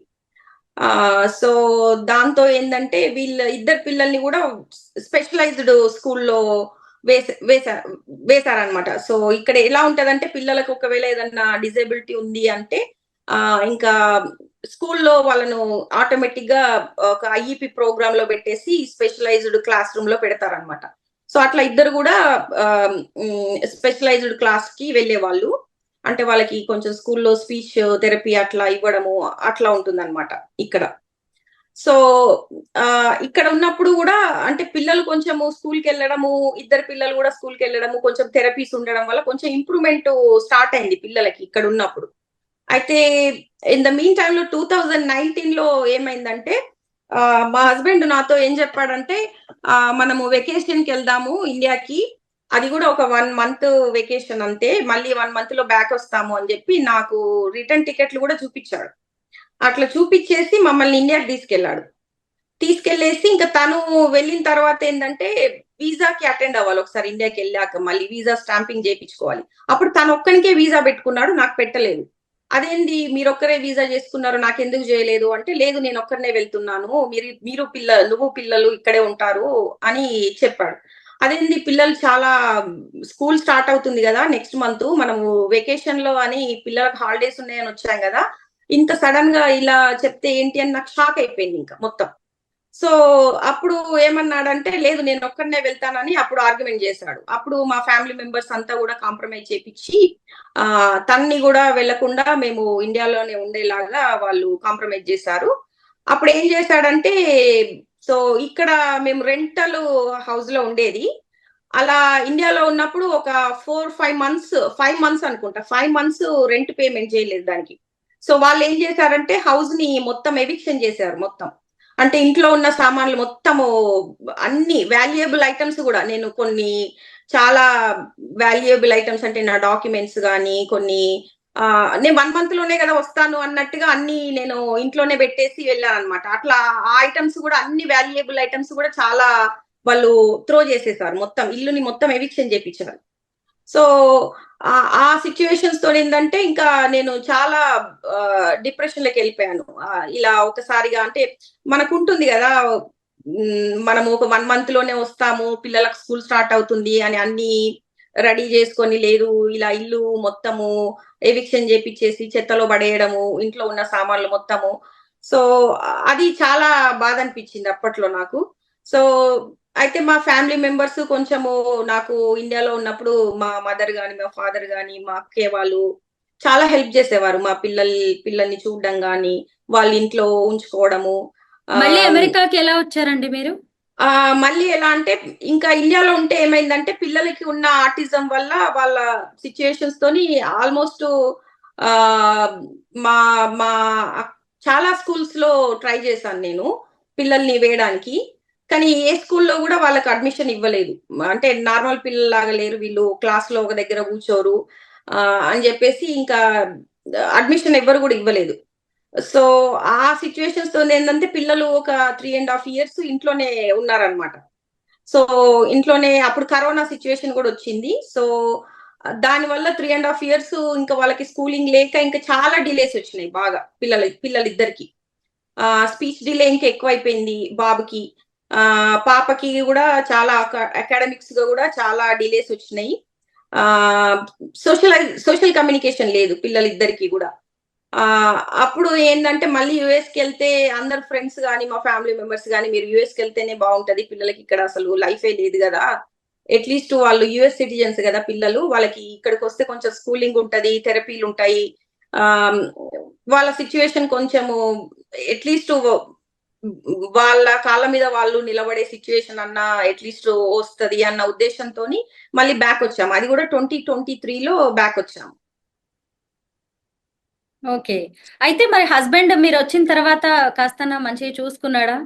సో దాంతో ఏంటంటే ఇద్దరు పిల్లల్ని కూడా స్పెషలైజ్డ్ స్కూల్లో వేశారనమాట. సో ఇక్కడ ఎలా ఉంటదంటే పిల్లలకు ఒకవేళ ఏదన్నా డిజేబిలిటీ ఉంది అంటే ఇంకా స్కూల్లో వాళ్ళను ఆటోమేటిక్ గా ఒక ఐఈపీ ప్రోగ్రామ్ లో పెట్టేసి స్పెషలైజ్డ్ క్లాస్ రూమ్ లో పెడతారనమాట. సో అట్లా ఇద్దరు కూడా స్పెషలైజ్డ్ క్లాస్ కి వెళ్లే వాళ్ళు, అంటే వాళ్ళకి కొంచెం స్కూల్లో స్పీచ్ థెరపీ అట్లా ఇవ్వడము అట్లా ఉంటుందన్నమాట ఇక్కడ. సో ఇక్కడ ఉన్నప్పుడు కూడా అంటే పిల్లలు కొంచెము స్కూల్కి వెళ్ళడము, ఇద్దరు పిల్లలు కూడా స్కూల్కి వెళ్ళడము, కొంచెం థెరపీస్ ఉండడం వల్ల కొంచెం ఇంప్రూవ్మెంట్ స్టార్ట్ అయింది పిల్లలకి ఇక్కడ ఉన్నప్పుడు. అయితే ఇన్ ద మీన్ టైమ్ లో 2019 లో ఏమైందంటే మా హస్బెండ్ నాతో ఏం చెప్పాడంటే మనము వెకేషన్ కి వెళ్దాము ఇండియాకి, అది కూడా ఒక 1 month వెకేషన్ అంతే, మళ్ళీ 1 month లో బ్యాక్ వస్తాము అని చెప్పి నాకు రిటర్న్ టికెట్లు కూడా చూపించాడు. అట్లా చూపించేసి మమ్మల్ని ఇండియాకి తీసుకెళ్లేసి ఇంకా తను వెళ్ళిన తర్వాత ఏంటంటే వీసాకి అటెండ్ అవ్వాలి ఒకసారి ఇండియాకి వెళ్ళాక, మళ్ళీ వీసా స్టాంపింగ్ చేయించుకోవాలి. అప్పుడు తను ఒక్కనికే వీసా పెట్టుకున్నాడు, నాకు పెట్టలేదు. అదేంది మీరొక్కరే వీసా చేసుకున్నారు, నాకెందుకు చేయలేదు అంటే, లేదు నేను ఒక్కరినే వెళ్తున్నాను, మీరు నువ్వు పిల్లలు ఇక్కడే ఉంటారు అని చెప్పాడు. అదేంది పిల్లలు చాలా స్కూల్ స్టార్ట్ అవుతుంది కదా నెక్స్ట్ మంత్, మనము వెకేషన్ లో అని పిల్లలకు హాలిడేస్ ఉన్నాయని వచ్చాం కదా, ఇంత సడన్ గా ఇలా చెప్తే ఏంటి అని నాకు షాక్ అయిపోయింది ఇంకా మొత్తం. సో అప్పుడు ఏమన్నాడంటే, లేదు నేను ఒక్కడినే వెళ్తానని అప్పుడు ఆర్గ్యుమెంట్ చేశాడు. అప్పుడు మా ఫ్యామిలీ మెంబర్స్ అంతా కూడా కాంప్రమైజ్ చేపించి తన్ని కూడా వెళ్లకుండా మేము ఇండియాలోనే ఉండేలాగా వాళ్ళు కాంప్రమైజ్ చేశారు. అప్పుడు ఏం చేశాడంటే, సో ఇక్కడ మేము రెంటల్ హౌస్ లో ఉండేది. అలా ఇండియాలో ఉన్నప్పుడు ఒక 5 మంత్స్ అనుకుంటా, 5 మంత్స్ రెంట్ పేమెంట్ చేయలేదు దానికి. సో వాళ్ళు ఏం చేశారంటే హౌస్ ని మొత్తం ఎవిక్షన్ చేశారు మొత్తం. అంటే ఇంట్లో ఉన్న సామాన్లు మొత్తము, అన్ని వాల్యుయబుల్ ఐటమ్స్ కూడా, నేను కొన్ని చాలా వాల్యుయబుల్ ఐటమ్స్ అంటే నా డాక్యుమెంట్స్ కానీ కొన్ని నేను 1 మంత్ లోనే కదా వస్తాను అన్నట్టుగా అన్ని నేను ఇంట్లోనే పెట్టేసి వెళ్ళాను అనమాట. అట్లా ఆ ఐటమ్స్ కూడా, అన్ని వాల్యుయబుల్ ఐటమ్స్ కూడా చాలా వాళ్ళు త్రో చేసేసారు, మొత్తం ఇల్లుని మొత్తం ఎవిక్షన్ చేపించారు. సో ఆ సిచ్యువేషన్స్ తో ఏంటంటే ఇంకా నేను చాలా డిప్రెషన్ లోకి వెళ్ళిపోయాను. ఇలా ఒకసారిగా అంటే మనకు ఉంటుంది కదా, మనము ఒక 1 మంత్ లోనే వస్తాము, పిల్లలకు స్కూల్ స్టార్ట్ అవుతుంది అని అన్ని రెడీ చేసుకొని, లేదు ఇలా ఇల్లు మొత్తము ఎవిక్షన్ చేపించేసి చెత్తలో పడేయడము, ఇంట్లో ఉన్న సామాన్లు మొత్తము. సో అది చాలా బాధ అనిపించింది అప్పట్లో నాకు. సో అయితే మా ఫ్యామిలీ మెంబర్స్ కొంచెము, నాకు ఇండియాలో ఉన్నప్పుడు మా మదర్ గాని, మా ఫాదర్ గాని, మా అక్కయ్య వాళ్ళు చాలా హెల్ప్ చేసేవారు. మా పిల్లల్ని చూడడం గాని, వాళ్ళ ఇంట్లో ఉంచుకోవడము. మళ్ళీ అమెరికాకి ఎలా వచ్చారండి మీరు? మళ్ళీ ఎలా అంటే, ఇంకా ఇండియాలో ఉంటే ఏమైందంటే పిల్లలకి ఉన్న ఆటిజం వల్ల వాళ్ళ సిచ్యుయేషన్స్ తోని ఆల్మోస్ట్ మా మా చాలా స్కూల్స్ లో ట్రై చేశాను నేను పిల్లల్ని వేయడానికి. కానీ ఏ స్కూల్లో కూడా వాళ్ళకి అడ్మిషన్ ఇవ్వలేదు. అంటే నార్మల్ పిల్లలాగా లేరు వీళ్ళు, క్లాస్ లో ఒక దగ్గర కూర్చోరు అని చెప్పేసి ఇంకా అడ్మిషన్ ఎవ్వరు కూడా ఇవ్వలేదు. సో ఆ సిచ్యువేషన్స్ తో ఏంటంటే పిల్లలు ఒక 3.5 years ఇంట్లోనే ఉన్నారనమాట. సో ఇంట్లోనే అప్పుడు కరోనా సిచ్యువేషన్ కూడా వచ్చింది. సో దాని వల్ల 3.5 years ఇంకా వాళ్ళకి స్కూలింగ్ లేక ఇంకా చాలా డిలేస్ వచ్చినాయి బాగా పిల్లలిద్దరికి. స్పీచ్ డిలే ఇంకా ఎక్కువైపోయింది బాబుకి. పాపకి కూడా చాలా అకాడమిక్స్ గా కూడా చాలా డిలేస్ వచ్చినాయి. సోషల్ కమ్యూనికేషన్ లేదు పిల్లలిద్దరికి కూడా. అప్పుడు ఏంటంటే మళ్ళీ యుఎస్కి వెళ్తే అందరు ఫ్రెండ్స్ కానీ మా ఫ్యామిలీ మెంబర్స్ కానీ, మీరు యుఎస్కి వెళ్తేనే బాగుంటది, పిల్లలకి ఇక్కడ అసలు లైఫే లేదు కదా, అట్లీస్ట్ వాళ్ళు యుఎస్ సిటిజన్స్ కదా పిల్లలు, వాళ్ళకి ఇక్కడికి వస్తే కొంచెం స్కూలింగ్ ఉంటది, థెరపీలు ఉంటాయి, వాళ్ళ సిచ్యువేషన్ కొంచెము అట్లీస్ట్ వాళ్ళ కాళ్ళ మీద వాళ్ళు నిలబడే సిచ్యువేషన్ అన్న అట్లీస్ట్ వస్తది అన్న ఉద్దేశంతో మళ్ళీ బ్యాక్ వచ్చాము. అది కూడా 2023లో బ్యాక్ వచ్చాము. ఓకే. అయితే మరి హస్బెండ్ మీరు వచ్చిన తర్వాత కాస్త మంచిగా చూసుకున్నాడా?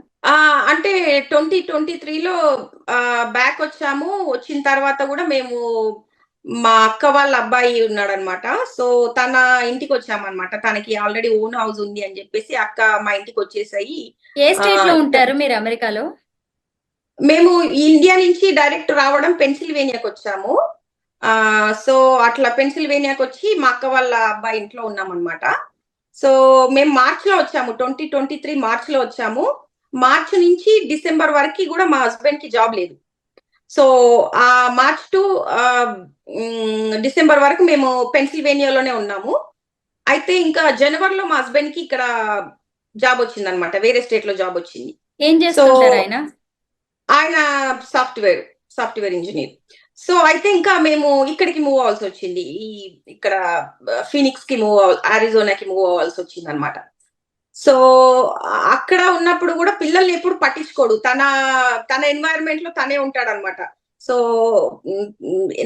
అంటే 2023లో బ్యాక్ వచ్చాము. వచ్చిన తర్వాత కూడా మేము, మా అక్క వాళ్ళ అబ్బాయి ఉన్నాడనమాట, సో తన ఇంటికి వచ్చామన్నమాట. తనకి ఆల్రెడీ ఓన్ హౌస్ ఉంది అని చెప్పేసి అక్క మా ఇంటికి వచ్చేసాయి. ఏ స్టేట్ లో ఉంటారు మీరు అమెరికాలో? మేము ఇండియా నుంచి డైరెక్ట్ రావడం పెన్సిల్వేనియాకి వచ్చాము. సో అట్లా పెన్సిల్వేనియాకి వచ్చి మా అక్క వాళ్ళ అబ్బాయి ఇంట్లో ఉన్నాం అనమాట. సో మేము మార్చ్ లో వచ్చాము, 2023 మార్చ్ లో వచ్చాము. మార్చ్ నుంచి డిసెంబర్ వరకు కూడా మా హస్బెండ్ కి జాబ్ లేదు. సో ఆ మార్చ్ టు డిసెంబర్ వరకు మేము పెన్సిల్వేనియాలోనే ఉన్నాము. అయితే ఇంకా జనవరిలో మా హస్బెండ్ కి ఇక్కడ జాబ్ వచ్చింది అనమాట, వేరే స్టేట్ లో జాబ్ వచ్చింది. ఏం చేస్తుంటారు ఆయన? ఆయన సాఫ్ట్వేర్ ఇంజనీర్. సో అయితే ఇంకా మేము ఇక్కడికి మూవ్ అవ్వాల్సి వచ్చింది, ఇక్కడ ఫీనిక్స్ కి అరిజోనాకి మూవ్ అవ్వాల్సి వచ్చింది అనమాట. సో అక్కడ ఉన్నప్పుడు కూడా పిల్లల్ని ఎప్పుడు పట్టించుకోడు, తన ఎన్వైరన్మెంట్ లో తనే ఉంటాడు అనమాట. సో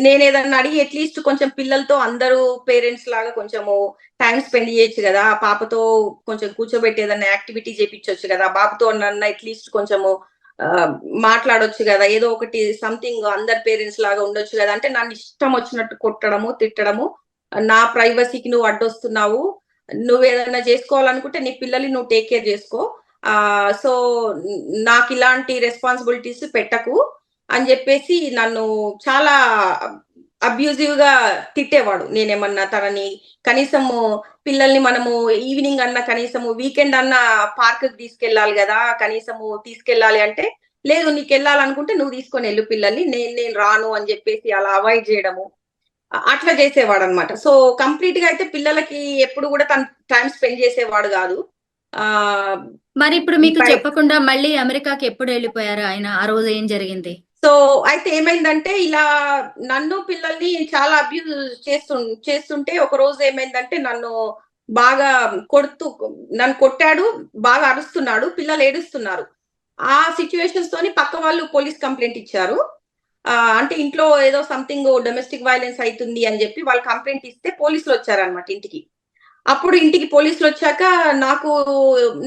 నేను ఏదన్నా అడిగి అట్లీస్ట్ కొంచెం పిల్లలతో అందరూ పేరెంట్స్ లాగా కొంచెము టైం స్పెండ్ చేయొచ్చు కదా, పాపతో కొంచెం కూర్చోబెట్టి ఏదన్నా యాక్టివిటీ చేపించవచ్చు కదా, బాబుతో నన్ను అట్లీస్ట్ కొంచెము మాట్లాడొచ్చు కదా, ఏదో ఒకటి సంథింగ్ అందరు పేరెంట్స్ లాగా ఉండొచ్చు కదా అంటే నన్ను ఇష్టం వచ్చినట్టు కొట్టడము, తిట్టడము, నా ప్రైవసీకి నువ్వు అడ్డొస్తున్నావు, నువ్వు ఏదైనా చేసుకోవాలనుకుంటే నీ పిల్లల్ని నువ్వు టేక్ కేర్ చేసుకో, సో నాకు ఇలాంటి రెస్పాన్సిబిలిటీస్ పెట్టకు, అని చెప్పేసి నన్ను చాలా అబ్యూజివ్ గా తిట్టేవాడు. నేనేమన్నా తనని కనీసము పిల్లల్ని మనము ఈవినింగ్ అన్నా కనీసము వీకెండ్ అన్నా పార్క్ తీసుకెళ్ళాలి కదా, కనీసము తీసుకెళ్ళాలి అంటే లేదు నీకు వెళ్ళాలనుకుంటే నువ్వు తీసుకొని వెళ్ళు పిల్లల్ని, నేను నేను రాను అని చెప్పేసి అలా అవాయిడ్ చేయడము అట్లా చేసేవాడు అనమాట. సో కంప్లీట్ గా అయితే పిల్లలకి ఎప్పుడు కూడా తను టైం స్పెండ్ చేసేవాడు కాదు. ఆ మరి ఇప్పుడు మీకు బై చెప్పకుండా మళ్ళీ అమెరికాకి ఎప్పుడు వెళ్ళిపోయారు ఆయన? ఆ రోజు ఏం జరిగింది? సో అయితే ఏమైందంటే ఇలా నన్ను పిల్లల్ని చాలా అబ్యూజ్ చేస్తుంటే ఒక రోజు ఏమైందంటే నన్ను బాగా నన్ను కొట్టాడు, బాగా అరుస్తున్నాడు, పిల్లలు ఏడుస్తున్నారు. ఆ సిచ్యువేషన్స్ తోని పక్క వాళ్ళు పోలీస్ కంప్లైంట్ ఇచ్చారు. అంటే ఇంట్లో ఏదో సంథింగ్ డొమెస్టిక్ వైలెన్స్ అవుతుంది అని చెప్పి వాళ్ళు కంప్లైంట్ ఇస్తే పోలీసులు వచ్చారనమాట ఇంటికి. అప్పుడు ఇంటికి పోలీసులు వచ్చాక నాకు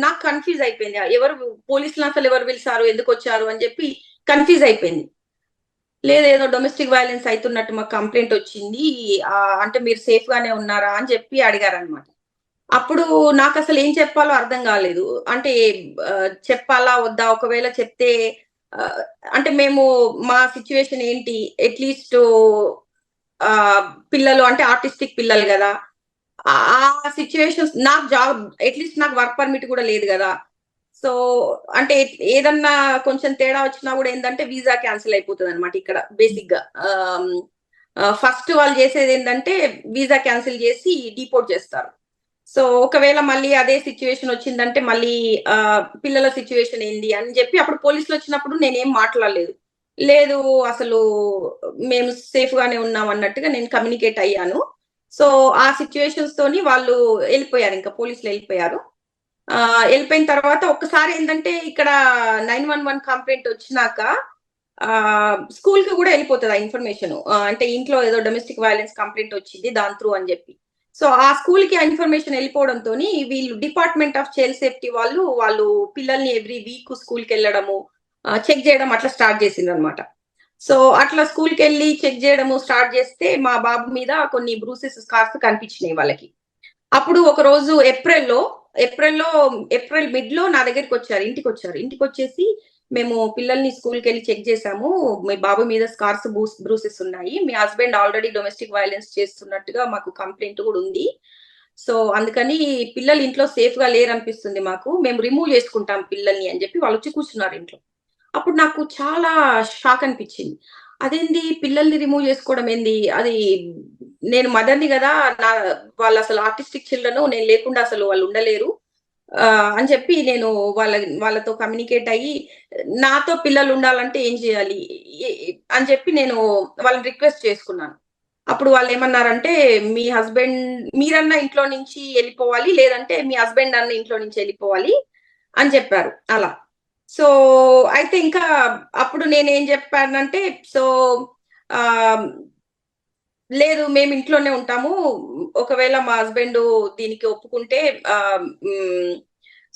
నాకు కన్ఫ్యూజ్ అయిపోయింది. ఎవరు పోలీసులు అసలు ఎవరు పిలిచారు, ఎందుకు వచ్చారు అని చెప్పి కన్ఫ్యూజ్ అయిపోయింది. లేదేదో డొమెస్టిక్ వైలెన్స్ అవుతున్నట్టు మాకు కంప్లైంట్ వచ్చింది, అంటే మీరు సేఫ్ గానే ఉన్నారా అని చెప్పి అడిగారనమాట. అప్పుడు నాకు అసలు ఏం చెప్పాలో అర్థం కాలేదు. అంటే చెప్పాలా వద్దా, ఒకవేళ చెప్తే అంటే మేము మా సిచ్యువేషన్ ఏంటి, అట్లీస్ట్ పిల్లలు అంటే ఆర్టిస్టిక్ పిల్లలు కదా, ఆ సిచ్యువేషన్స్ నాకు జాబ్ అట్లీస్ట్ నాకు వర్క్ పర్మిట్ కూడా లేదు కదా. సో అంటే ఏదన్నా కొంచెం తేడా వచ్చినా కూడా ఏంటంటే వీసా క్యాన్సిల్ అయిపోతుంది అనమాట ఇక్కడ బేసిక్ గా. ఫస్ట్ వాళ్ళు చేసేది ఏంటంటే వీసా క్యాన్సిల్ చేసి డిపోర్ట్ చేస్తారు. సో ఒకవేళ మళ్ళీ అదే సిచ్యువేషన్ వచ్చిందంటే మళ్ళీ పిల్లల సిచ్యువేషన్ ఏంది అని చెప్పి అప్పుడు పోలీసులు వచ్చినప్పుడు నేనేం మాట్లాడలేదు. లేదు అసలు మేము సేఫ్ గానే ఉన్నాం అన్నట్టుగా నేను కమ్యూనికేట్ అయ్యాను. సో ఆ సిచ్యువేషన్స్ తోని వాళ్ళు వెళ్ళిపోయారు, ఇంకా పోలీసులు వెళ్ళిపోయారు. వెళ్ళిపోయిన తర్వాత ఒక్కసారి ఏంటంటే ఇక్కడ 911 కంప్లైంట్ వచ్చినాక స్కూల్ కి కూడా వెళ్ళిపోతుంది ఆ ఇన్ఫర్మేషన్. అంటే ఇంట్లో ఏదో డొమెస్టిక్ వైలెన్స్ కంప్లైంట్ వచ్చింది దాని త్రూ అని చెప్పి. సో ఆ స్కూల్ కి ఆ ఇన్ఫర్మేషన్ వెళ్ళిపోవడంతో వీళ్ళు డిపార్ట్మెంట్ ఆఫ్ చైల్డ్ సేఫ్టీ వాళ్ళు పిల్లల్ని ఎవ్రీ వీక్ స్కూల్ కి వెళ్ళడము, చెక్ చేయడం అట్లా స్టార్ట్ చేసింది అనమాట. సో అట్లా స్కూల్ కి వెళ్ళి చెక్ చేయడము స్టార్ట్ చేస్తే మా బాబు మీద కొన్ని బ్రూసెస్, స్కార్స్ కనిపించినాయి వాళ్ళకి. అప్పుడు ఒక రోజు ఏప్రిల్ మిడ్ లో నా దగ్గరికి వచ్చారు, ఇంటికి వచ్చేసి మేము పిల్లల్ని స్కూల్ కి వెళ్ళి చెక్ చేసాము, మీ బాబు మీద స్కార్స్, బ్రూసెస్ ఉన్నాయి, మీ హస్బెండ్ ఆల్రెడీ డొమెస్టిక్ వైలెన్స్ చేస్తున్నట్టుగా మాకు కంప్లైంట్ కూడా ఉంది. సో అందుకని పిల్లలు ఇంట్లో సేఫ్ గా లేరు అనిపిస్తుంది మాకు, మేము రిమూవ్ చేసుకుంటాం పిల్లల్ని అని చెప్పి వాళ్ళు వచ్చి కూర్చున్నారు ఇంట్లో. అప్పుడు నాకు చాలా షాక్ అనిపించింది. అదేంది పిల్లల్ని రిమూవ్ చేసుకోవడం ఏంది, అది నేను మదర్ని కదా, నా వాళ్ళు అసలు ఆర్టిస్టిక్ చిల్డ్రన్, నేను లేకుండా అసలు వాళ్ళు ఉండలేరు అని చెప్పి నేను వాళ్ళతో కమ్యూనికేట్ అయ్యి నాతో పిల్లలు ఉండాలంటే ఏం చేయాలి అని చెప్పి నేను వాళ్ళని రిక్వెస్ట్ చేసుకున్నాను. అప్పుడు వాళ్ళు ఏమన్నారంటే మీ హస్బెండ్ మీరన్నా ఇంట్లో నుంచి వెళ్ళిపోవాలి, లేదంటే మీ హస్బెండ్ అన్న ఇంట్లో నుంచి వెళ్ళిపోవాలి అని చెప్పారు అలా. సో అయితే ఇంకా అప్పుడు నేనేం చెప్పానంటే సో లేదు మేము ఇంట్లోనే ఉంటాము, ఒకవేళ మా హస్బెండ్ దీనికి ఒప్పుకుంటే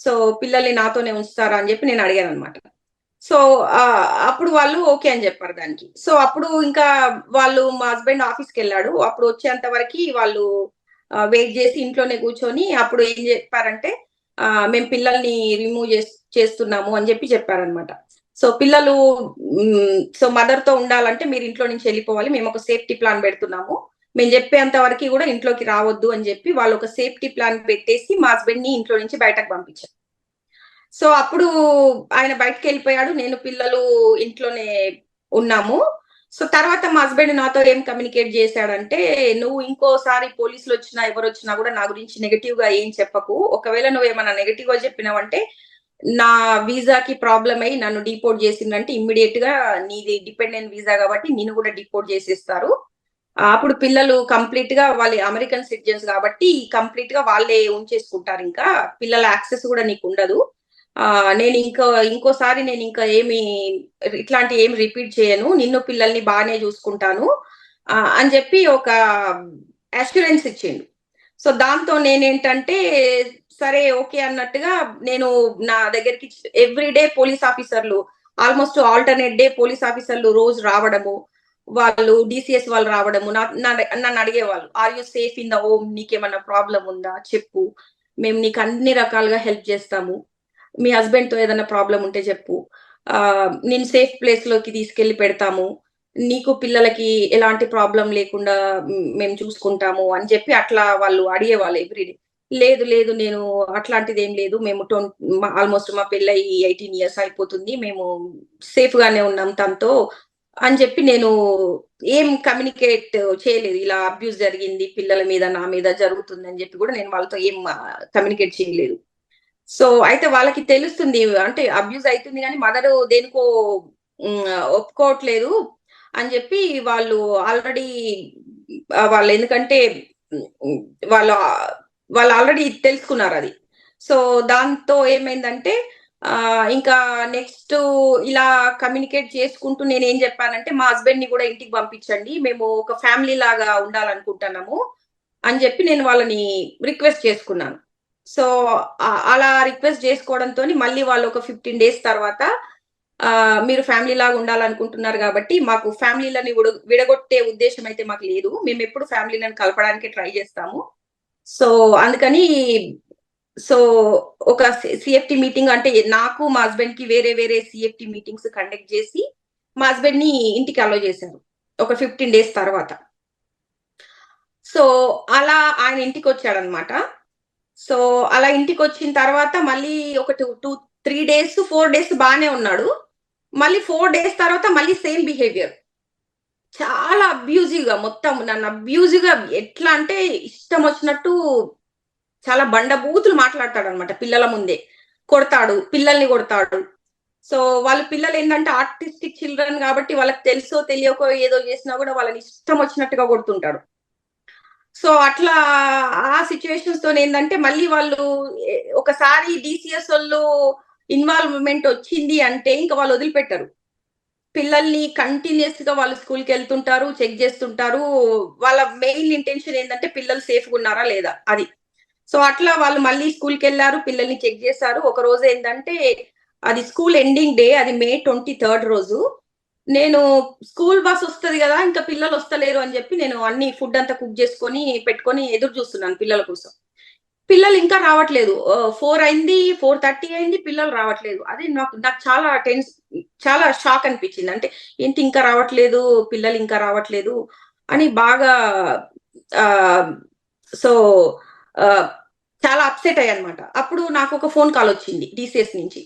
సో పిల్లల్ని నాతోనే ఉంచుతారా అని చెప్పి నేను అడిగాను అనమాట. సో అప్పుడు వాళ్ళు ఓకే అని చెప్పారు దానికి. సో అప్పుడు ఇంకా మా హస్బెండ్ ఆఫీస్కి వెళ్ళాడు, అప్పుడు వచ్చేంత వరకు వాళ్ళు వెయిట్ చేసి ఇంట్లోనే కూర్చొని అప్పుడు ఏం చెప్పారంటే మేము పిల్లల్ని రిమూవ్ చేస్తున్నాము అని చెప్పి చెప్పారనమాట. సో పిల్లలు సో మదర్ తో ఉండాలంటే మీరు ఇంట్లో నుంచి వెళ్ళిపోవాలి, మేము ఒక సేఫ్టీ ప్లాన్ పెడుతున్నాము, మేము చెప్పేంత వరకు కూడా ఇంట్లోకి రావద్దు అని చెప్పి వాళ్ళు ఒక సేఫ్టీ ప్లాన్ పెట్టేసి మా హస్బెండ్ ని ఇంట్లో నుంచి బయటకు పంపించారు. సో అప్పుడు ఆయన బయటకు వెళ్ళిపోయాడు, నేను పిల్లలు ఇంట్లోనే ఉన్నాము. సో తర్వాత మా హస్బెండ్ నాతో ఏం కమ్యూనికేట్ చేశాడంటే నువ్వు ఇంకోసారి పోలీసులు వచ్చినా ఎవరు వచ్చినా కూడా నా గురించి నెగటివ్ గా ఏం చెప్పకు, ఒకవేళ నువ్వు ఏమైనా నెగటివ్ గా చెప్పినావంటే నా వీసాకి ప్రాబ్లం అయ్యి నన్ను డిపోర్ట్ చేసిందంటే ఇమ్మీడియట్ గా నీది డిపెండెంట్ వీసా కాబట్టి నిన్ను కూడా డిపోర్ట్ చేసేస్తారు. అప్పుడు పిల్లలు కంప్లీట్ గా వాళ్ళు అమెరికన్ సిటిజన్స్ కాబట్టి కంప్లీట్ గా వాళ్ళే ఉంచేసుకుంటారు, ఇంకా పిల్లల యాక్సెస్ కూడా నీకు ఉండదు. నేను ఇంకోసారి నేను ఇంకా ఇట్లాంటి ఏమి రిపీట్ చేయను, నిన్ను పిల్లల్ని బాగానే చూసుకుంటాను అని చెప్పి ఒక అష్యూరెన్స్ ఇచ్చిండు. సో దాంతో నేనేంటంటే సరే ఓకే అన్నట్టుగా నేను నా దగ్గరికి ఎవ్రీడే పోలీస్ ఆఫీసర్లు, ఆల్మోస్ట్ ఆల్టర్నేట్ డే పోలీస్ ఆఫీసర్లు రోజు రావడము, వాళ్ళు డిసిఎస్ వాళ్ళు రావడము నన్ను అడిగేవాళ్ళు, are you safe in the home, నీకేమన్నా ప్రాబ్లం ఉందా చెప్పు, మేము నీకు అన్ని రకాలుగా హెల్ప్ చేస్తాము, మీ హస్బెండ్ తో ఏదైనా ప్రాబ్లం ఉంటే చెప్పు, నేను సేఫ్ ప్లేస్ లోకి తీసుకెళ్లి పెడతాము, నీకు పిల్లలకి ఎలాంటి ప్రాబ్లం లేకుండా మేము చూసుకుంటాము అని చెప్పి అట్లా వాళ్ళు అడిగేవాళ్ళు ఎవ్రీడే. లేదు లేదు, నేను అట్లాంటిది ఏం లేదు, మేము ఆల్మోస్ట్ మా పెళ్ళయి 18 years అయిపోతుంది, మేము సేఫ్ గానే ఉన్నాం తనతో అని చెప్పి నేను ఏం కమ్యూనికేట్ చేయలేదు. ఇలా అబ్యూస్ జరిగింది పిల్లల మీద, నా మీద జరుగుతుంది అని చెప్పి కూడా నేను వాళ్ళతో ఏం కమ్యూనికేట్ చేయలేదు. సో అయితే వాళ్ళకి తెలుస్తుంది అంటే అబ్యూస్ అవుతుంది కానీ మదర్ దేనికో ఒప్పుకోవట్లేదు అని చెప్పి వాళ్ళు ఆల్రెడీ వాళ్ళు ఎందుకంటే వాళ్ళు వాళ్ళు ఆల్రెడీ తెలుసుకున్నారు అది. సో దాంతో ఏమైందంటే ఇంకా నెక్స్ట్ ఇలా కమ్యూనికేట్ చేసుకుంటూ నేను ఏం చెప్పానంటే మా హస్బెండ్ ని కూడా ఇంటికి పంపించండి, మేము ఒక ఫ్యామిలీ లాగా ఉండాలనుకుంటున్నాము అని చెప్పి నేను వాళ్ళని రిక్వెస్ట్ చేసుకున్నాను. సో అలా రిక్వెస్ట్ చేసుకోవడంతో మళ్ళీ వాళ్ళు ఒక 15 days తర్వాత మీరు ఫ్యామిలీ లాగా ఉండాలనుకుంటున్నారు కాబట్టి మాకు ఫ్యామిలీలని విడగొట్టే ఉద్దేశం అయితే మాకు లేదు, మేము ఎప్పుడు ఫ్యామిలీలను కలపడానికి ట్రై చేస్తాము. సో అందుకని సో ఒక సిఎఫ్టి మీటింగ్ అంటే నాకు మా హస్బెండ్ కి వేరే వేరే సిఎఫ్టి మీటింగ్స్ కండక్ట్ చేసి మా హస్బెండ్ ని ఇంటికి అలో చేశారు ఒక 15 days తర్వాత. సో అలా ఆయన ఇంటికి వచ్చాడనమాట. సో అలా ఇంటికి వచ్చిన తర్వాత మళ్ళీ ఒక 3 days 4 days బాగానే ఉన్నాడు. మళ్ళీ 4 days తర్వాత మళ్ళీ సేమ్ బిహేవియర్, చాలా అబ్యూజివ్ గా, మొత్తం నన్ను అబ్యూజివ్ గా ఎట్లా అంటే ఇష్టం వచ్చినట్టు చాలా బండబూతులు మాట్లాడతాడు అనమాట. పిల్లల ముందే కొడతాడు, పిల్లల్ని కొడతాడు. సో వాళ్ళ పిల్లలు ఏంటంటే ఆర్టిస్టిక్ చిల్డ్రన్ కాబట్టి వాళ్ళకి తెలుసో తెలియకో ఏదో చేసినా కూడా వాళ్ళని ఇష్టం వచ్చినట్టుగా కొడుతుంటాడు. సో అట్లా ఆ సిచ్యువేషన్స్ తో ఏంటంటే మళ్ళీ వాళ్ళు ఒకసారి డిసిఎస్ వాళ్ళు ఇన్వాల్వ్మెంట్ వచ్చింది అంటే ఇంకా వాళ్ళు వదిలిపెట్టారు. పిల్లల్ని కంటిన్యూస్ గా వాళ్ళు స్కూల్కి వెళ్తుంటారు, చెక్ చేస్తుంటారు. వాళ్ళ మెయిన్ ఇంటెన్షన్ ఏంటంటే పిల్లలు సేఫ్గా ఉన్నారా లేదా అది. సో అట్లా వాళ్ళు మళ్ళీ స్కూల్కి వెళ్ళారు, పిల్లల్ని చెక్ చేశారు. ఒక రోజు ఏంటంటే అది స్కూల్ ఎండింగ్ డే, అది May 23rd రోజు. నేను స్కూల్ బస్ వస్తుంది కదా, ఇంకా పిల్లలు వస్తలేరు అని చెప్పి నేను అన్ని ఫుడ్ అంతా కుక్ చేసుకొని పెట్టుకొని ఎదురు చూస్తున్నాను పిల్లల కోసం. పిల్లలు ఇంకా రావట్లేదు. 4 అయింది, 4:30 అయింది, పిల్లలు రావట్లేదు. అదే నాకు చాలా చాలా షాక్ అనిపించింది. అంటే ఏంటి ఇంకా రావట్లేదు, పిల్లలు ఇంకా రావట్లేదు అని బాగా సో చాలా అప్సెట్ అయ్యనమాట. అప్పుడు నాకు ఒక ఫోన్ కాల్ వచ్చింది డిసిఎస్ నుంచి.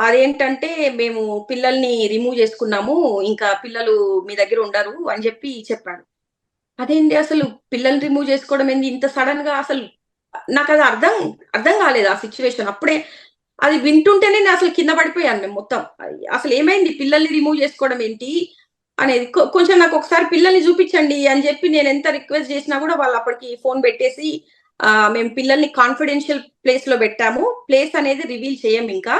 అదేంటంటే మేము పిల్లల్ని రిమూవ్ చేసుకున్నాము, ఇంకా పిల్లలు మీ దగ్గర ఉండరు అని చెప్పి చెప్పాడు. అదేంటి అసలు పిల్లల్ని రిమూవ్ చేసుకోవడం ఏంది ఇంత సడన్ గా, అసలు నాకు అది అర్థం కాలేదు ఆ సిచ్యువేషన్. అప్పుడే అది వింటుంటేనే నేను అసలు కింద పడిపోయాను. మేము మొత్తం అసలు ఏమైంది, పిల్లల్ని రిమూవ్ చేసుకోవడం ఏంటి అనేది కొంచెం నాకు ఒకసారి పిల్లల్ని చూపించండి అని చెప్పి నేను ఎంత రిక్వెస్ట్ చేసినా కూడా వాళ్ళు అప్పటికి ఫోన్ పెట్టేసి మేము పిల్లల్ని కాన్ఫిడెన్షియల్ ప్లేస్ లో పెట్టాము, ప్లేస్ అనేది రివీల్ చేయం ఇంకా.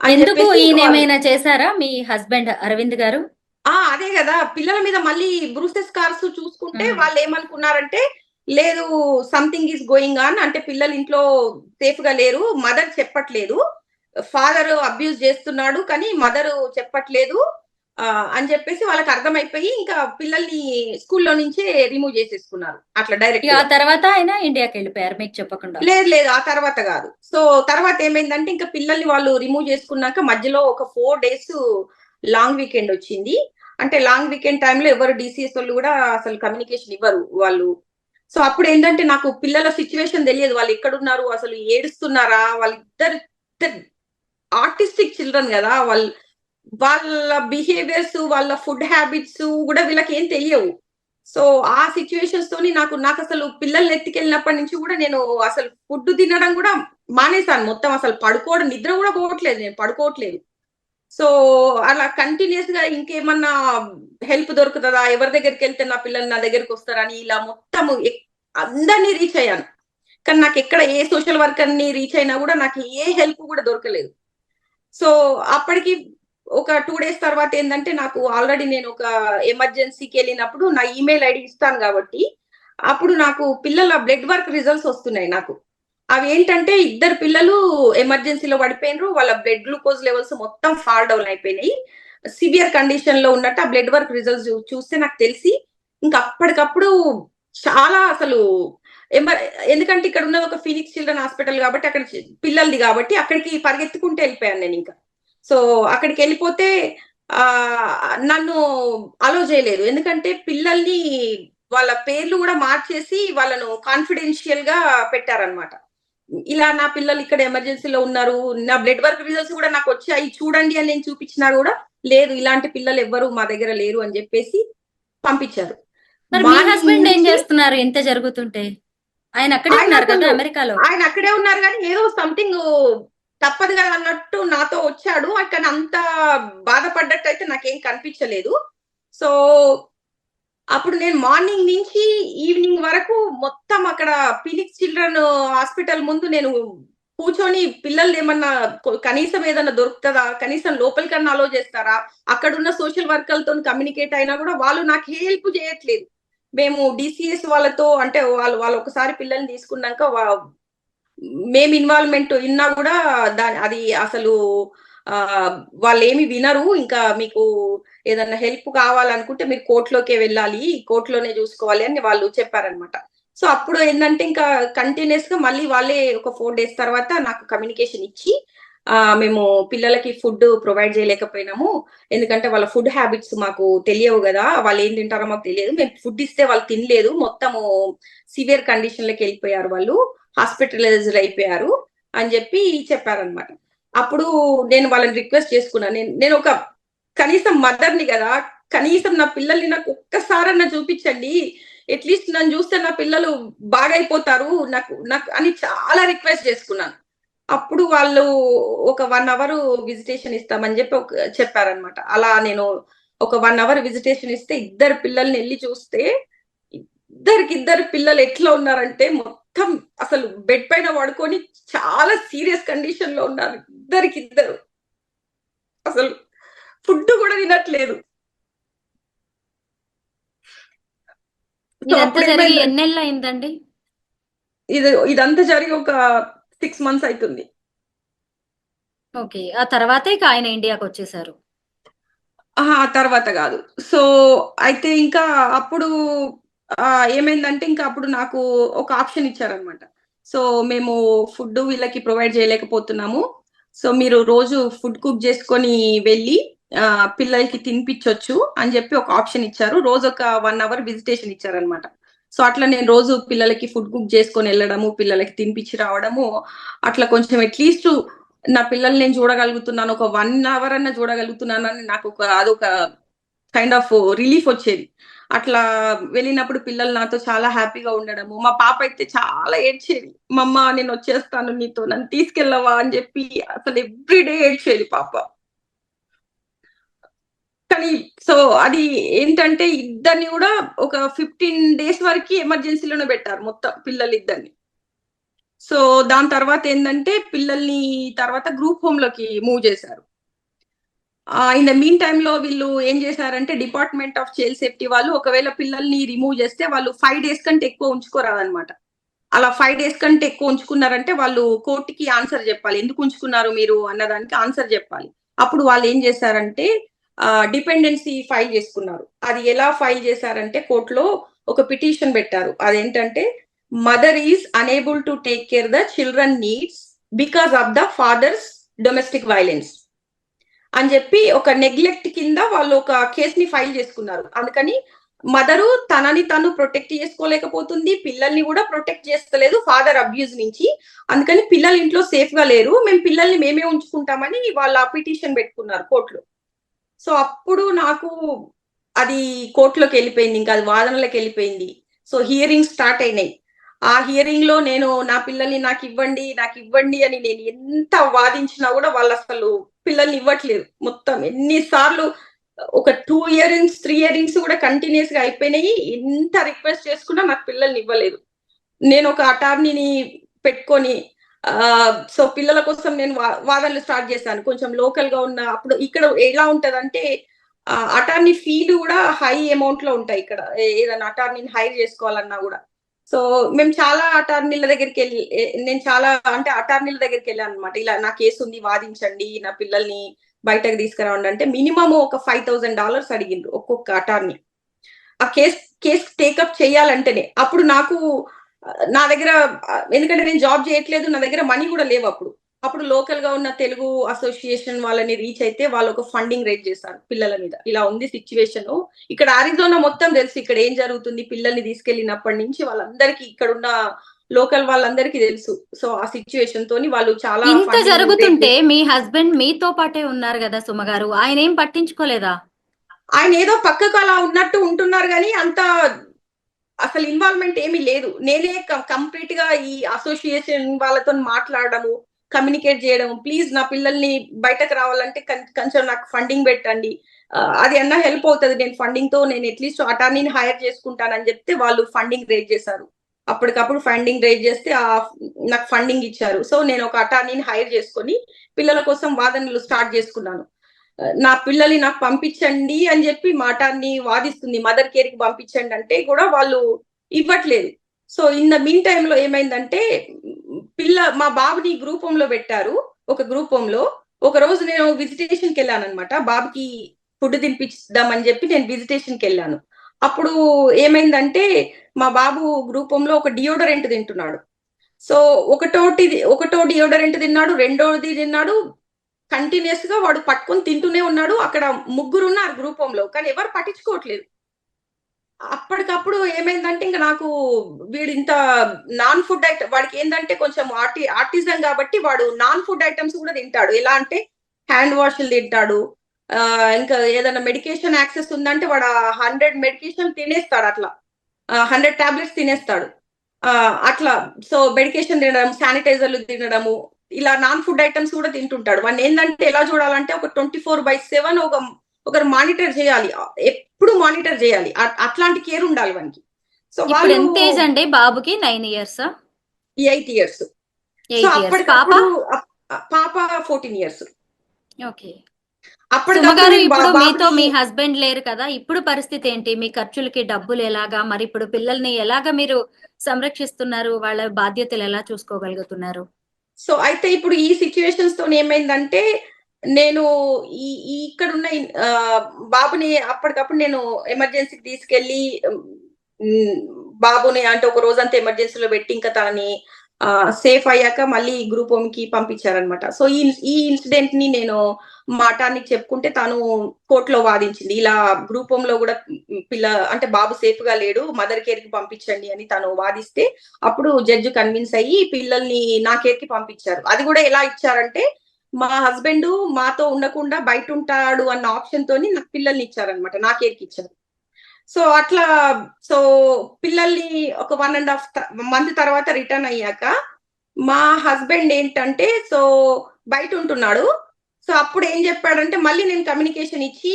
ఎందుకు ఈయన ఏమైనా చేశారా మీ హస్బెండ్ అరవింద్ గారు? అదే కదా, పిల్లల మీద మళ్ళీ బ్రూసెస్ స్కార్స్ చూసుకుంటే వాళ్ళు ఏమనుకున్నారంటే లేదు సంథింగ్ ఈస్ గోయింగ్ ఆన్, అంటే పిల్లలు ఇంట్లో సేఫ్ గా లేరు, మదర్ చెప్పట్లేదు, ఫాదర్ అబ్యూజ్ చేస్తున్నాడు కానీ మదర్ చెప్పట్లేదు అని చెప్పేసి వాళ్ళకి అర్థమైపోయి ఇంకా పిల్లల్ని స్కూల్లో నుంచే రిమూవ్ చేసేసుకున్నారు అట్లా డైరెక్ట్. ఆ తర్వాత ఆయన ఇండియాకి వెళ్ళిపోయారు మీకు చెప్పకుండా? లేదు, ఆ తర్వాత కాదు. సో తర్వాత ఏమైందంటే ఇంకా పిల్లల్ని వాళ్ళు రిమూవ్ చేసుకున్నాక మధ్యలో ఒక 4 days లాంగ్ వీకెండ్ వచ్చింది. అంటే లాంగ్ వీకెండ్ టైంలో ఎవరు డిసిఎస్ వాళ్ళు కూడా అసలు కమ్యూనికేషన్ ఇవ్వరు వాళ్ళు. సో అప్పుడు ఏంటంటే నాకు పిల్లల సిచ్యువేషన్ తెలియదు, వాళ్ళు ఎక్కడున్నారు, అసలు ఏడుస్తున్నారా, వాళ్ళిద్దరు ఆర్టిస్టిక్ చిల్డ్రన్ కదా, వాళ్ళ బిహేవియర్స్, వాళ్ళ ఫుడ్ హ్యాబిట్స్ కూడా వీళ్ళకి ఏం తెలియవు. సో ఆ సిచ్యువేషన్స్ తోని నాకు అసలు పిల్లల్ని ఎత్తుకెళ్ళినప్పటి నుంచి కూడా నేను అసలు ఫుడ్ తినడం కూడా మానేశాను మొత్తం. అసలు పడుకోవడం, నిద్ర కూడా పోవట్లేదు, నేను పడుకోవట్లేదు. సో అలా కంటిన్యూస్ గా ఇంకేమన్నా హెల్ప్ దొరుకుతుందా, ఎవరి దగ్గరికి వెళ్తే నా పిల్లలు నా దగ్గరికి వస్తారని ఇలా మొత్తం అందరినీ రీచ్ అయ్యాను. కానీ నాకు ఎక్కడ ఏ సోషల్ వర్కర్ ని రీచ్ అయినా కూడా నాకు ఏ హెల్ప్ కూడా దొరకలేదు. సో అప్పటికి ఒక 2 days తర్వాత ఏంటంటే నాకు ఆల్రెడీ నేను ఒక ఎమర్జెన్సీకి వెళ్ళినప్పుడు నా ఈమెయిల్ ఐడి ఇస్తాను కాబట్టి అప్పుడు నాకు పిల్లల బ్లడ్ వర్క్ రిజల్ట్స్ వస్తున్నాయి. నాకు అవి ఏంటంటే 2 పిల్లలు ఎమర్జెన్సీలో పడిపోయినారు, వాళ్ళ బ్లడ్ గ్లూకోజ్ లెవెల్స్ మొత్తం ఫాల్ డౌన్ అయిపోయినాయి, సివియర్ కండిషన్ లో ఉన్నట్టు ఆ బ్లడ్ వర్క్ రిజల్ట్స్ చూస్తే నాకు తెలిసి ఇంకా అప్పటికప్పుడు చాలా అసలు ఎందుకంటే ఇక్కడ ఉన్నది ఒక ఫీనిక్స్ చిల్డ్రన్ హాస్పిటల్ కాబట్టి అక్కడ పిల్లలది కాబట్టి అక్కడికి పరిగెత్తుకుంటూ వెళ్ళిపోయాను నేను ఇంకా. సో అక్కడికి వెళ్ళిపోతే నన్ను అలో చేయలేదు. ఎందుకంటే పిల్లల్ని వాళ్ళ పేర్లు కూడా మార్చేసి వాళ్ళను కాన్ఫిడెన్షియల్ గా పెట్టారనమాట. ఇలా నా పిల్లలు ఇక్కడ ఎమర్జెన్సీలో ఉన్నారు, నా బ్లడ్ వర్క్ రిజల్ట్స్ కూడా నాకు వచ్చాయి చూడండి అని నేను చూపించినా కూడా లేదు, ఇలాంటి పిల్లలు ఎవ్వరు మా దగ్గర లేరు అని చెప్పేసి పంపించారు. మరి మీ హస్బెండ్ ఏం చేస్తున్నారు ఇంత జరుగుతుంటే? ఆయన అక్కడే ఉన్నారు కదా అమెరికాలో. ఆయన అక్కడే ఉన్నారు కానీ ఏదో సంథింగ్ తప్పదు కదా అన్నట్టు నాతో వచ్చాడు. కానీ అంత బాధపడ్డట్టు అయితే నాకేం కనిపించలేదు. సో అప్పుడు నేను మార్నింగ్ నుంచి ఈవినింగ్ వరకు మొత్తం అక్కడ ఫీనిక్స్ చిల్డ్రన్ హాస్పిటల్ ముందు నేను కూర్చొని పిల్లలు ఏమన్నా కనీసం ఏదన్నా దొరుకుతుందా, కనీసం లోపలికన్నా అలో చేస్తారా, అక్కడున్న సోషల్ వర్కర్లతో కమ్యూనికేట్ అయినా కూడా వాళ్ళు నాకు హెల్ప్ చేయట్లేదు. మేము డిసిఎస్ వాళ్ళతో అంటే వాళ్ళు ఒకసారి పిల్లల్ని తీసుకున్నాక మేము ఇన్వాల్వ్మెంట్ విన్నా కూడా అది అసలు వాళ్ళు ఏమి వినరు. ఇంకా మీకు ఏదన్నా హెల్ప్ కావాలనుకుంటే మీరు కోర్టులోకే వెళ్ళాలి, కోర్టులోనే చూసుకోవాలి అని వాళ్ళు చెప్పారనమాట. సో అప్పుడు ఏంటంటే ఇంకా కంటిన్యూస్ గా మళ్ళీ వాళ్ళే ఒక 4 days తర్వాత నాకు కమ్యూనికేషన్ ఇచ్చి మేము పిల్లలకి ఫుడ్ ప్రొవైడ్ చేయలేకపోయినాము, ఎందుకంటే వాళ్ళ ఫుడ్ హ్యాబిట్స్ మాకు తెలియవు కదా, వాళ్ళు ఏం తింటారో మాకు తెలియదు, మేము ఫుడ్ ఇస్తే వాళ్ళు తినలేదు, మొత్తము సివియర్ కండిషన్ లకి వెళ్ళిపోయారు, వాళ్ళు హాస్పిటలైజ్డ్ అయిపోయారు అని చెప్పి చెప్పారనమాట. అప్పుడు నేను వాళ్ళని రిక్వెస్ట్ చేసుకున్నాను, నేను ఒక కనీసం మదర్ని కదా, కనీసం నా పిల్లల్ని నాకు ఒక్కసారన్నా చూపించండి, అట్లీస్ట్ నన్ను చూస్తే నా పిల్లలు బాగైపోతారు నాకు అని చాలా రిక్వెస్ట్ చేసుకున్నాను. అప్పుడు వాళ్ళు ఒక 1 hour విజిటేషన్ ఇస్తామని చెప్పి చెప్పారనమాట. అలా నేను ఒక 1 hour విజిటేషన్ ఇస్తే ఇద్దరు పిల్లల్ని వెళ్ళి చూస్తే ఇద్దరు పిల్లలు ఎట్లా ఉన్నారంటే మొత్తం అసలు బెడ్ పైన పడుకొని చాలా సీరియస్ కండిషన్ లో ఉన్నారు. ఇద్దరు అసలు ఫుడ్ కూడా తినట్లేదు. ఎన్నెళ్ళు అయిందండి ఇదంతా జరిగి ఒక 6 months అవుతుంది. ఓకే, ఆ తర్వాత ఇక ఆయన ఇండియాకి వచ్చేసారు? ఆ తర్వాత కాదు. సో అయితే ఇంకా అప్పుడు ఏమైందంటే ఇంకా అప్పుడు నాకు ఒక ఆప్షన్ ఇచ్చారనమాట. సో మేము ఫుడ్ వీళ్ళకి ప్రొవైడ్ చేయలేకపోతున్నాము, సో మీరు రోజు ఫుడ్ కుక్ చేసుకొని వెళ్ళి పిల్లలకి తినిపించొచ్చు అని చెప్పి ఒక ఆప్షన్ ఇచ్చారు. రోజు ఒక 1 hour విజిటేషన్ ఇచ్చారనమాట. సో అట్లా నేను రోజు పిల్లలకి ఫుడ్ కుక్ చేసుకొని వెళ్ళడము, పిల్లలకి తినిపించి రావడము, అట్లా కొంచెం అట్లీస్ట్ నా పిల్లల్ని నేను చూడగలుగుతున్నాను, ఒక 1 hour అన్న చూడగలుగుతున్నానని నాకు అదొక కైండ్ ఆఫ్ రిలీఫ్ వచ్చేది. అట్లా వెళ్ళినప్పుడు పిల్లలు నాతో చాలా హ్యాపీగా ఉండడము. మా పాప అయితే చాలా ఏడ్చేది, మమ్మ నేను వచ్చేస్తాను నీతో, నన్ను తీసుకెళ్ళవా అని చెప్పి అసలు ఎవ్రీడే ఏడ్చేది పాప. కానీ సో అది ఏంటంటే ఇద్దరిని కూడా ఒక 15 days వరకు ఎమర్జెన్సీలోనే పెట్టారు మొత్తం పిల్లలిద్దరిని. సో దాని తర్వాత ఏంటంటే పిల్లల్ని తర్వాత గ్రూప్ హోమ్ లోకి మూవ్ చేశారు. ఇన్ ద మీన్ టైమ్ లో వీళ్ళు ఏం చేశారంటే డిపార్ట్మెంట్ ఆఫ్ చైల్డ్ సేఫ్టీ వాళ్ళు ఒకవేళ పిల్లల్ని రిమూవ్ చేస్తే వాళ్ళు 5 days కంటే ఎక్కువ ఉంచుకోరాదనమాట. అలా 5 days కంటే ఎక్కువ ఉంచుకున్నారంటే వాళ్ళు కోర్టుకి ఆన్సర్ చెప్పాలి, ఎందుకు ఉంచుకున్నారు మీరు అన్నదానికి ఆన్సర్ చెప్పాలి. అప్పుడు వాళ్ళు ఏం చేశారంటే డిపెండెన్సీ ఫైల్ చేసుకున్నారు. అది ఎలా ఫైల్ చేశారంటే కోర్టులో ఒక పిటిషన్ పెట్టారు. అదేంటంటే mother is unable to take care the children needs because of the father's domestic violence అని చెప్పి ఒక నెగ్లెక్ట్ కింద వాళ్ళు ఒక కేసుని ఫైల్ చేసుకున్నారు. అందుకని మదరు తనని తను ప్రొటెక్ట్ చేసుకోలేకపోతుంది, పిల్లల్ని కూడా ప్రొటెక్ట్ చేస్తలేదు ఫాదర్ అబ్యూజ్ నుంచి, అందుకని పిల్లలు ఇంట్లో సేఫ్ గా లేరు, మేము పిల్లల్ని మేమే ఉంచుకుంటామని వాళ్ళ పిటిషన్ పెట్టుకున్నారు కోర్టులో. సో అప్పుడు నాకు అది కోర్టులోకి వెళ్ళిపోయింది, ఇంకా అది వాదనలోకి వెళ్ళిపోయింది. సో హియరింగ్ స్టార్ట్ అయినాయి. ఆ హియరింగ్ లో నేను నా పిల్లల్ని నాకు ఇవ్వండి అని నేను ఎంత వాదించినా కూడా వాళ్ళు అసలు పిల్లల్ని ఇవ్వట్లేదు. మొత్తం ఎన్నిసార్లు ఒక 2 hearings 3 hearings కూడా కంటిన్యూస్ గా అయిపోయినాయి, ఎంత రిక్వెస్ట్ చేసుకున్నా నాకు పిల్లల్ని ఇవ్వలేదు. నేను ఒక అటార్నీని పెట్టుకొని సో పిల్లల కోసం నేను వాదనలు స్టార్ట్ చేశాను. కొంచెం లోకల్ గా ఉన్న అప్పుడు ఇక్కడ ఎలా ఉంటదంటే అటార్నీ ఫీలు కూడా హై అమౌంట్ లో ఉంటాయి ఇక్కడ, ఏదైనా అటార్నీని హైర్ చేసుకోవాలన్నా కూడా. సో మేము చాలా అటార్నీల దగ్గరికి వెళ్ళి నేను చాలా అంటే అటార్నీల దగ్గరికి వెళ్ళాను అనమాట. ఇలా నా కేసు ఉంది వాదించండి, నా పిల్లల్ని బయటకు తీసుకురావండి అంటే మినిమం ఒక $5,000 అడిగిండ్రు ఒక్కొక్క అటార్నీ ఆ కేసు టేకప్ చేయాలంటేనే. అప్పుడు నాకు నా దగ్గర ఎందుకంటే నేను జాబ్ చేయట్లేదు, నా దగ్గర మనీ కూడా లేవు అప్పుడు. అప్పుడు లోకల్ గా ఉన్న తెలుగు అసోసియేషన్ వాళ్ళని రీచ్ అయితే వాళ్ళు ఒక ఫండింగ్ రేజ్ చేశారు పిల్లల మీద. ఇలా ఉంది సిచ్యువేషన్, ఇక్కడ అరిజోనా మొత్తం తెలుసు ఇక్కడ ఏం జరుగుతుంది. పిల్లల్ని తీసుకెళ్లినప్పటి నుంచి వాళ్ళందరికీ ఇక్కడ ఉన్న లోకల్ వాళ్ళందరికీ తెలుసు. సో ఆ సిచ్యువేషన్ తోని వాళ్ళు చాలా ఇంత ఫండింగ్ జరుగుతుంటే మీ హస్బెండ్ మీతో పాటే ఉన్నారు కదా సుమ గారు, ఆయన ఏం పట్టించుకోలేదా? ఆయన ఏదో పక్కకు అలా ఉన్నట్టు ఉంటున్నారు కానీ అంత అసలు ఇన్వాల్వ్మెంట్ ఏమీ లేదు. నేనే కంప్లీట్ గా ఈ అసోసియేషన్ వాళ్ళతో మాట్లాడడము, కమ్యూనికేట్ చేయడం, ప్లీజ్ నా పిల్లల్ని బయటకు రావాలంటే కొంచెం నాకు ఫండింగ్ పెట్టండి, అది అన్నా హెల్ప్ అవుతుంది, నేను ఫండింగ్ తో నేను అట్లీస్ట్ అటార్నీని హైర్ చేసుకుంటానని చెప్తే వాళ్ళు ఫండింగ్ రేజ్ చేశారు. అప్పటికప్పుడు ఫండింగ్ రేజ్ చేస్తే నాకు ఫండింగ్ ఇచ్చారు. సో నేను ఒక అటార్నీని హైర్ చేసుకొని పిల్లల కోసం వాదనలు స్టార్ట్ చేసుకున్నాను. నా పిల్లల్ని నాకు పంపించండి అని చెప్పి మాటాన్ని వాదిస్తుంది. మదర్ కేర్ కి పంపించండి అంటే కూడా వాళ్ళు ఇవ్వట్లేదు. So in the mean time లో ఏమైందంటే మా బాబుని గ్రూప్ హోమ్ లో పెట్టారు. ఒక గ్రూప్ హోమ్ లో ఒక రోజు నేను విజిటేషన్ కి వెళ్ళాను అనమాట. బాబుకి ఫుడ్ తినిపిద్దామని చెప్పి నేను విజిటేషన్ కి వెళ్ళాను. అప్పుడు ఏమైందంటే మా బాబు గ్రూప్ హోమ్ లో ఒక డియోడరెంట్ తింటున్నాడు. సో ఒకటో డియోడరెంట్ తిన్నాడు, రెండోది తిన్నాడు, కంటిన్యూస్ గా వాడు పట్టుకొని తింటూనే ఉన్నాడు. అక్కడ ముగ్గురు ఉన్నారు గ్రూప్ హోమ్ లో, కానీ ఎవరు పట్టించుకోవట్లేదు. అప్పటికప్పుడు ఏమైందంటే ఇంకా నాకు వీడు ఇంత నాన్ ఫుడ్ ఐటమ్, వాడికి ఏంటంటే కొంచెం ఆర్టిజం కాబట్టి వాడు నాన్ ఫుడ్ ఐటమ్స్ కూడా తింటాడు. ఎలా అంటే హ్యాండ్ వాష్లు తింటాడు, ఇంకా ఏదైనా మెడికేషన్ యాక్సెస్ ఉందంటే వాడు 100 మెడికేషన్ తినేస్తాడు. అట్లా 100 టాబ్లెట్స్ తినేస్తాడు అట్లా. సో మెడికేషన్ తినడం, శానిటైజర్లు తినడము, ఇలా నాన్ ఫుడ్ ఐటమ్స్ కూడా తింటుంటాడు. వాడిని ఏంటంటే ఎలా చూడాలంటే ఒక 24/7 ఒకరు మానిటర్ చేయాలి, ఎప్పుడు మానిటర్ చేయాలి, అట్లాంటి కేర్ ఉండాలి వానికి. సో ఇప్పుడు ఎంత ఏజ్ అండి బాబుకి? 9 years 8 years. సో అప్పటికప్పుడు పాప 14 years. ఓకే. అప్పటికప్పుడు ఇప్పుడు మీతో మీ హస్బెండ్ లేరు కదా, ఇప్పుడు పరిస్థితి ఏంటి? మీ ఖర్చులకి డబ్బులు ఎలాగా, మరి ఇప్పుడు పిల్లల్ని ఎలాగా మీరు సంరక్షిస్తున్నారు, వాళ్ళ బాధ్యతలు ఎలా చూసుకోగలుగుతున్నారు? సో అయితే ఇప్పుడు ఈ సిచ్యువేషన్స్ తో ఏమైందంటే నేను ఇక్కడ ఉన్న బాబుని అప్పటికప్పుడు నేను ఎమర్జెన్సీకి తీసుకెళ్లి బాబుని అంటే ఒక రోజంతా ఎమర్జెన్సీలో పెట్టి ఇంకా తనని సేఫ్ అయ్యాక మళ్ళీ గ్రూప్ హోమ్ కి పంపించారనమాట. సో ఈ ఇన్సిడెంట్ ని నేను మాటానికి చెప్పుకుంటే తను కోర్టులో వాదించింది. ఇలా గ్రూప్ హోమ్ లో కూడా అంటే బాబు సేఫ్ గా లేడు, మదర్ కేర్ కి పంపించండి అని తను వాదిస్తే అప్పుడు జడ్జి కన్విన్స్ అయ్యి పిల్లల్ని నా కేర్ కి పంపించారు. అది కూడా ఎలా ఇచ్చారంటే మా హస్బెండ్ మాతో ఉండకుండా బయట ఉంటాడు అన్న ఆప్షన్ తోని నాకు పిల్లల్ని ఇచ్చారనమాట, నా కేర్ కి ఇచ్చారు. సో అట్లా సో పిల్లల్ని ఒక 1.5 month తర్వాత రిటర్న్ అయ్యాక మా హస్బెండ్ ఏంటంటే సో బయట ఉంటున్నాడు. సో అప్పుడు ఏం చెప్పాడంటే మళ్ళీ నేను కమ్యూనికేషన్ ఇచ్చి,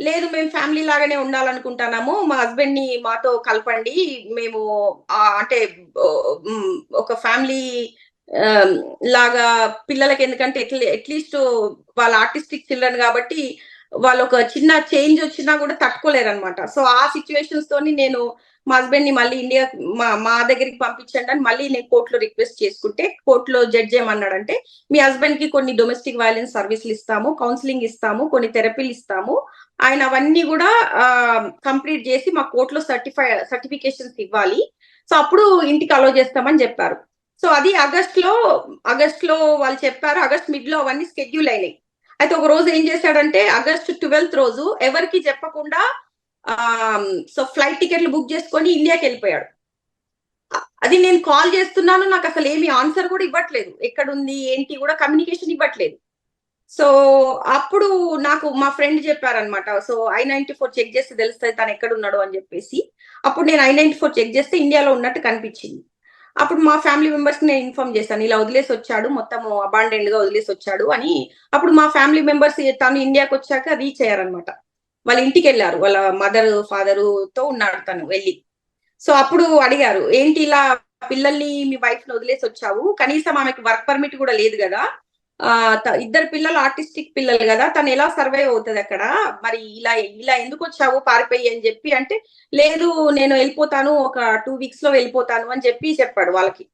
లేదు మేము ఫ్యామిలీ లాగానే ఉండాలనుకుంటున్నాము, మా హస్బెండ్ ని మాతో కలపండి, మేము అంటే ఒక ఫ్యామిలీ లాగా పిల్లలకి, ఎందుకంటే అట్లీస్ట్ వాళ్ళ ఆర్టిస్టిక్ చిల్డ్రన్ కాబట్టి వాళ్ళు ఒక చిన్న చేంజ్ వచ్చినా కూడా తట్టుకోలేరు అనమాట. సో ఆ సిచ్యువేషన్స్ తోని నేను మా హస్బెండ్ ని మళ్ళీ ఇండియా మా దగ్గరికి పంపించండి అని మళ్ళీ నేను కోర్టులో రిక్వెస్ట్ చేసుకుంటే కోర్టులో జడ్జ్ ఏమన్నాడంటే మీ హస్బెండ్ కి కొన్ని డొమెస్టిక్ వైలెన్స్ సర్వీసులు ఇస్తాము, కౌన్సిలింగ్ ఇస్తాము, కొన్ని థెరపీలు ఇస్తాము, ఆయన అవన్నీ కూడా కంప్లీట్ చేసి మా కోర్టులో సర్టిఫికేషన్స్ ఇవ్వాలి, సో అప్పుడు ఇంటికి అలో చేస్తామని చెప్పారు. సో అది ఆగస్ట్ లో వాళ్ళు చెప్పారు. ఆగస్ట్ మిడ్ లో అవన్నీ స్కెడ్యూల్ అయినాయి. అయితే ఒక రోజు ఏం చేశాడంటే ఆగస్ట్ 12th రోజు ఎవరికి చెప్పకుండా సో ఫ్లైట్ టికెట్లు బుక్ చేసుకొని ఇండియాకి వెళ్ళిపోయాడు. అది నేను కాల్ చేస్తున్నాను, నాకు అసలు ఏమి ఆన్సర్ కూడా ఇవ్వట్లేదు, ఎక్కడుంది ఏంటి కూడా కమ్యూనికేషన్ ఇవ్వట్లేదు. సో అప్పుడు నాకు మా ఫ్రెండ్ చెప్పారనమాట, సో I-94 చెక్ చేస్తే తెలుస్తుంది తను ఎక్కడ ఉన్నాడు అని చెప్పేసి. అప్పుడు నేను I-94 చెక్ చేస్తే ఇండియాలో ఉన్నట్టు కనిపించింది. అప్పుడు మా ఫ్యామిలీ మెంబర్స్ కి నేను ఇన్ఫార్మ్ చేశాను, ఇలా వదిలేసి వచ్చాడు, మొత్తం అబాండెండ్ గా వదిలేసి వచ్చాడు అని. అప్పుడు మా ఫ్యామిలీ మెంబర్స్ తను ఇండియాకి వచ్చాక రీచ్ అయ్యారనమాట. వాళ్ళ ఇంటికి వెళ్ళారు, వాళ్ళ మదర్ ఫాదర్ తో ఉన్నాడు తను వెళ్ళి. సో అప్పుడు అడిగారు, ఏంటి ఇలా పిల్లల్ని మీ వైఫ్ ని వదిలేసి వచ్చావు, కనీసం ఆమెకి వర్క్ పర్మిట్ కూడా లేదు కదా, ఇద్దరు పిల్లలు ఆర్టిస్టిక్ పిల్లలు కదా, తను ఎలా సర్వైవ్ అవుతుంది అక్కడ, మరి ఇలా ఎందుకు వచ్చావు పారిపోయి అని చెప్పి అంటే, లేదు నేను వెళ్ళిపోతాను, ఒక 2 weeks లో వెళ్ళిపోతాను అని చెప్పాడు వాళ్ళకి.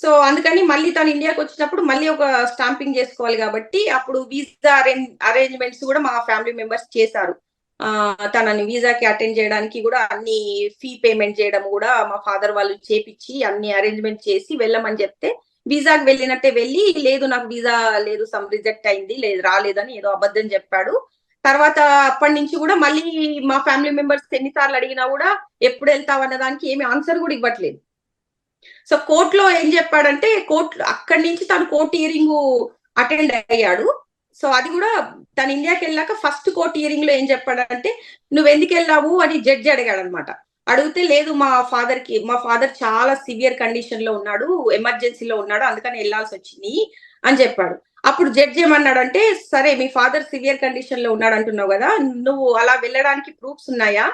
సో అందుకని మళ్ళీ తను ఇండియాకి వచ్చినప్పుడు మళ్ళీ ఒక స్టాంపింగ్ చేసుకోవాలి కాబట్టి అప్పుడు వీసా అరేంజ్మెంట్స్ కూడా మా ఫ్యామిలీ మెంబర్స్ చేశారు. తనని వీసాకి అటెండ్ చేయడానికి కూడా అన్ని ఫీ పేమెంట్ చేయడం కూడా మా ఫాదర్ వాళ్ళు చేపించి అన్ని అరేంజ్మెంట్ చేసి వెళ్ళమని చెప్తే వీసాకి వెళ్ళినట్టే వెళ్ళి, లేదు నాకు వీసా లేదు, సమ్ రిజెక్ట్ అయింది, లేదు రాలేదని ఏదో అబద్ధం చెప్పాడు. తర్వాత అప్పటి నుంచి కూడా మళ్ళీ మా ఫ్యామిలీ మెంబర్స్ ఎన్నిసార్లు అడిగినా కూడా ఎప్పుడు వెళ్తావు అన్న దానికి ఏమి ఆన్సర్ కూడా ఇవ్వట్లేదు. సో కోర్టులో ఏం చెప్పాడంటే, కోర్టు అక్కడి నుంచి తను కోర్టు హియరింగ్ అటెండ్ అయ్యాడు. సో అది కూడా తను ఇండియాకి వెళ్ళాక ఫస్ట్ కోర్టు హియరింగ్ లో ఏం చెప్పాడంటే, నువ్వు ఎందుకు వెళ్ళావు అని జడ్జి అడిగాడు అనమాట. అడిగితే, లేదు మా ఫాదర్ చాలా సివియర్ కండిషన్ లో ఉన్నాడు, ఎమర్జెన్సీలో ఉన్నాడు, అందుకని వెళ్ళాల్సి వచ్చింది అని చెప్పాడు. అప్పుడు జడ్జి ఏమన్నాడంటే, సరే మీ ఫాదర్ సివియర్ కండిషన్ లో ఉన్నాడు అంటున్నావు కదా, నువ్వు అలా వెళ్ళడానికి ప్రూఫ్స్ ఉన్నాయా?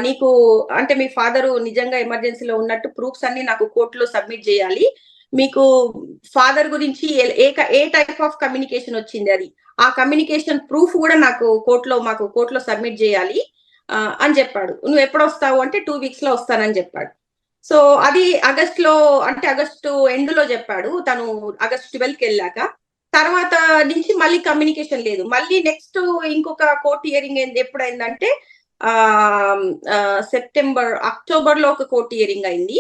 నీకు అంటే మీ ఫాదర్ నిజంగా ఎమర్జెన్సీలో ఉన్నట్టు ప్రూఫ్స్ అన్ని నాకు కోర్టులో సబ్మిట్ చేయాలి. మీకు ఫాదర్ గురించి ఏ టైప్ ఆఫ్ కమ్యూనికేషన్ వచ్చింది, అది ఆ కమ్యూనికేషన్ ప్రూఫ్ కూడా మాకు కోర్టులో సబ్మిట్ చేయాలి అని చెప్పాడు. నువ్వు ఎప్పుడు వస్తావు అంటే 2 weeks లో వస్తానని చెప్పాడు. సో అది ఆగస్టు ఎండ్ లో చెప్పాడు. తను ఆగస్ట్ 12th వెళ్ళాక తర్వాత నుంచి మళ్ళీ కమ్యూనికేషన్ లేదు. మళ్ళీ నెక్స్ట్ ఇంకొక కోర్టు హియరింగ్ ఎప్పుడైందంటే అక్టోబర్ లో ఒక కోర్టు హియరింగ్ అయింది.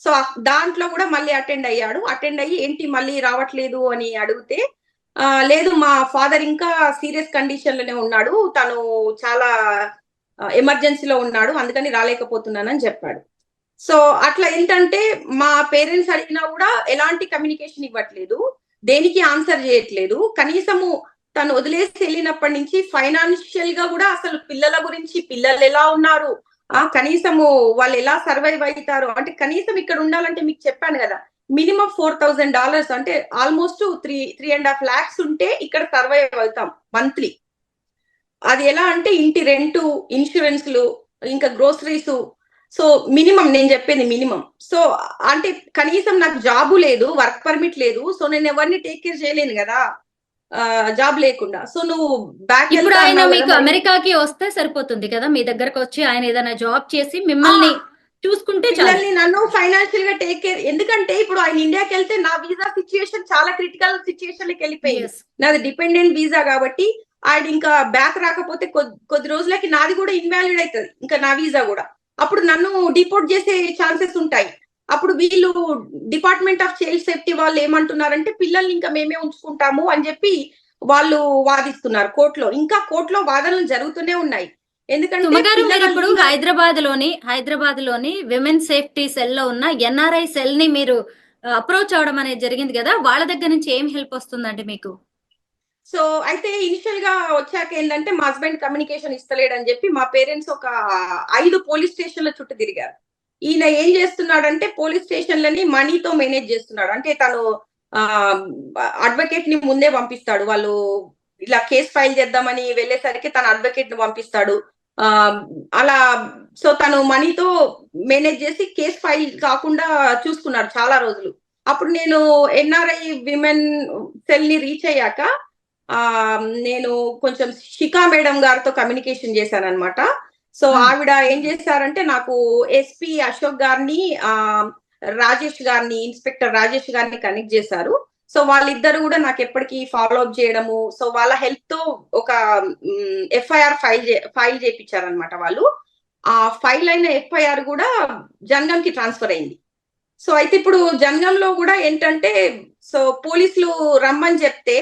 సో దాంట్లో కూడా మళ్ళీ అటెండ్ అయ్యి ఏంటి మళ్ళీ రావట్లేదు అని అడిగితే, లేదు మా ఫాదర్ ఇంకా సీరియస్ కండిషన్ లోనే ఉన్నాడు, తను చాలా ఎమర్జెన్సీలో ఉన్నాడు, అందుకని రాలేకపోతున్నానని చెప్పాడు. సో అట్లా ఏంటంటే మా పేరెంట్స్ అడిగినా కూడా ఎలాంటి కమ్యూనికేషన్ ఇవ్వట్లేదు, దేనికి ఆన్సర్ చేయట్లేదు. కనీసము తను వదిలేసి వెళ్ళినప్పటి నుంచి ఫైనాన్షియల్ గా కూడా అసలు పిల్లల గురించి, పిల్లలు ఎలా ఉన్నారు, కనీసము వాళ్ళు ఎలా సర్వైవ్ అవుతారు అంటే, కనీసం ఇక్కడ ఉండాలంటే మీకు చెప్పాను కదా, మినిమం $4,000 అంటే ఆల్మోస్ట్ 3.5 lakhs ఉంటే ఇక్కడ సర్వైవ్ అవుతాం మంత్లీ. అది ఎలా అంటే ఇంటి రెంటు, ఇన్సూరెన్స్లు, ఇంకా గ్రోసరీస్. సో మినిమం, నేను చెప్పేది మినిమం. సో అంటే కనీసం నాకు జాబు లేదు, వర్క్ పర్మిట్ లేదు, సో నేను ఎవరిని టేక్ కేర్ చేయలేను కదా జాబ్ లేకుండా. సో నువ్వు బ్యాక్ ఇప్పుడు ఆయన మీకు అమెరికాకి వస్తే సరిపోతుంది కదా, మీ దగ్గరకు వచ్చి ఆయన ఏదైనా జాబ్ చేసి మిమ్మల్ని చూసుకుంటే పిల్లల్ని నన్ను ఫైనాన్షియల్ గా టేక్ కేర్. ఎందుకంటే ఇప్పుడు ఆయన ఇండియాకి వెళ్తే నా వీసా సిచ్యుయేషన్ చాలా క్రిటికల్ సిచ్యుయేషన్ లోకి వెళ్ళిపోయింది. నాది డిపెండెంట్ వీసా కాబట్టి ఆయన ఇంకా బ్యాక్ రాకపోతే కొద్ది రోజులకి నాది కూడా ఇన్వాలిడ్ అవుతుంది, ఇంకా నా వీసా కూడా. అప్పుడు నన్ను డిపోర్ట్ చేసే ఛాన్సెస్ ఉంటాయి. అప్పుడు వీళ్ళు డిపార్ట్మెంట్ ఆఫ్ చైల్డ్ సేఫ్టీ వాళ్ళు ఏమంటున్నారంటే, పిల్లల్ని ఇంకా మేమే ఉంచుకుంటాము అని చెప్పి వాళ్ళు వాదిస్తున్నారు కోర్టులో. ఇంకా కోర్టులో వాదనలు జరుగుతూనే ఉన్నాయి. ఎందుకంటే ఇప్పుడు హైదరాబాద్ లోని విమెన్ సేఫ్టీ సెల్ లో ఉన్న ఎన్ఆర్ఐ సెల్ ని మీరు అప్రోచ్ అవడం అనేది జరిగింది కదా, వాళ్ళ దగ్గర నుంచి ఏం హెల్ప్ వస్తుందండి మీకు? సో అయితే ఇనిషియల్ గా వచ్చాక ఏంటంటే, మా హస్బెండ్ కమ్యూనికేషన్ ఇస్తలేడని చెప్పి మా పేరెంట్స్ ఒక 5 పోలీస్ స్టేషన్ల చుట్టూ తిరిగారు. ఈయన ఏం చేస్తున్నాడంటే, పోలీస్ స్టేషన్లని మనీతో మేనేజ్ చేస్తున్నాడు. అంటే తను అడ్వకేట్ ని ముందే పంపిస్తాడు. వాళ్ళు ఇలా కేసు ఫైల్ చేద్దామని వెళ్ళేసరికి తన అడ్వకేట్ ని పంపిస్తాడు. అలా సో తను మనీతో మేనేజ్ చేసి కేసు ఫైల్ కాకుండా చూసుకున్నాడు చాలా రోజులు. అప్పుడు నేను ఎన్ఆర్ఐ విమెన్ సెల్ ని రీచ్ అయ్యాక నేను కొంచెం శిఖా మేడం గారితో కమ్యూనికేషన్ చేశాను అనమాట. సో ఆవిడ ఏం చేశారంటే, నాకు ఎస్పీ అశోక్ గారిని, ఇన్స్పెక్టర్ రాజేష్ గారిని కనెక్ట్ చేశారు. సో వాళ్ళిద్దరు కూడా నాకు ఎప్పటికీ ఫాలో అప్ చేయడము, సో వాళ్ళ హెల్ప్ తో ఒక ఎఫ్ఐఆర్ ఫైల్ చేయించారనమాట వాళ్ళు. ఆ ఫైల్ అయిన ఎఫ్ఐఆర్ కూడా జనగం కి ట్రాన్స్ఫర్ అయింది. సో అయితే ఇప్పుడు జనగంలో కూడా ఏంటంటే, సో పోలీసులు రమ్మని చెప్తే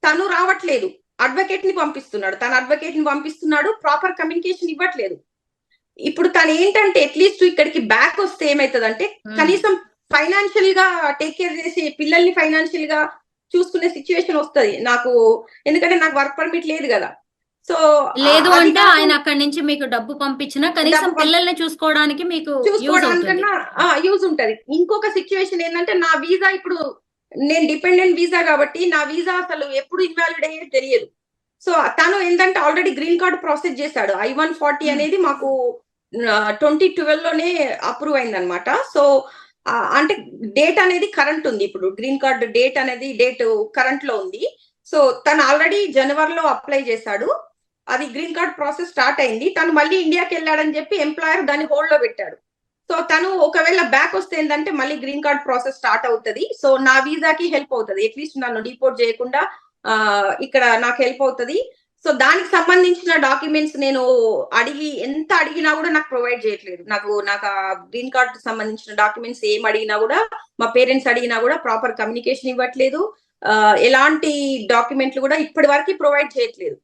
తను రావట్లేదు, అడ్వకేట్ ని పంపిస్తున్నాడు, ప్రాపర్ కమ్యూనికేషన్ ఇవ్వట్లేదు. ఇప్పుడు తను ఏంటంటే, అట్లీస్ట్ ఇక్కడికి బ్యాక్ వస్తే ఏమైతుందంటే, కనీసం ఫైనాన్షియల్ గా టేక్ కేర్ చేసి పిల్లల్ని ఫైనాన్షియల్ గా చూసుకునే సిచ్యువేషన్ వస్తుంది నాకు, ఎందుకంటే నాకు వర్క్ పర్మిట్ లేదు కదా. సో లేదు అంటే ఆయన అక్కడి నుంచి మీకు డబ్బు పంపించినా కనీసం పిల్లల్ని చూసుకోవడానికి మీకు యూజ్ ఉంటది. ఇంకొక సిచ్యువేషన్ ఏంటంటే, నా వీసా ఇప్పుడు నేను డిపెండెంట్ వీసా కాబట్టి నా వీసా అసలు ఎప్పుడు ఇన్వాలిడ్ అయ్యేది తెలియదు. సో తను ఏంటంటే ఆల్రెడీ గ్రీన్ కార్డ్ ప్రాసెస్ చేశాడు. I-140 అనేది మాకు 2012 లోనే అప్రూవ్ అయింది అనమాట. సో అంటే డేట్ అనేది కరెంట్ ఉంది, ఇప్పుడు గ్రీన్ కార్డ్ డేట్ కరెంట్ లో ఉంది. సో తను ఆల్రెడీ జనవరిలో అప్లై చేశాడు, అది గ్రీన్ కార్డ్ ప్రాసెస్ స్టార్ట్ అయింది. తను మళ్ళీ ఇండియాకి వెళ్ళాడని చెప్పి ఎంప్లాయర్ దాన్ని హోల్డ్ లో పెట్టాడు. సో తను ఒకవేళ బ్యాక్ వస్తే ఏంటంటే మళ్ళీ గ్రీన్ కార్డ్ ప్రాసెస్ స్టార్ట్ అవుతుంది. సో నా వీసాకి హెల్ప్ అవుతుంది, అట్లీస్ట్ నన్ను డిపోర్ట్ చేయకుండా ఇక్కడ నాకు హెల్ప్ అవుతుంది. సో దానికి సంబంధించిన డాక్యుమెంట్స్ నేను ఎంత అడిగినా కూడా నాకు ప్రొవైడ్ చేయట్లేదు. నాకు ఆ గ్రీన్ కార్డ్ సంబంధించిన డాక్యుమెంట్స్ ఏం అడిగినా కూడా, మా పేరెంట్స్ అడిగినా కూడా ప్రాపర్ కమ్యూనికేషన్ ఇవ్వట్లేదు. ఎలాంటి డాక్యుమెంట్లు కూడా ఇప్పటి వరకు ప్రొవైడ్ చేయట్లేదు.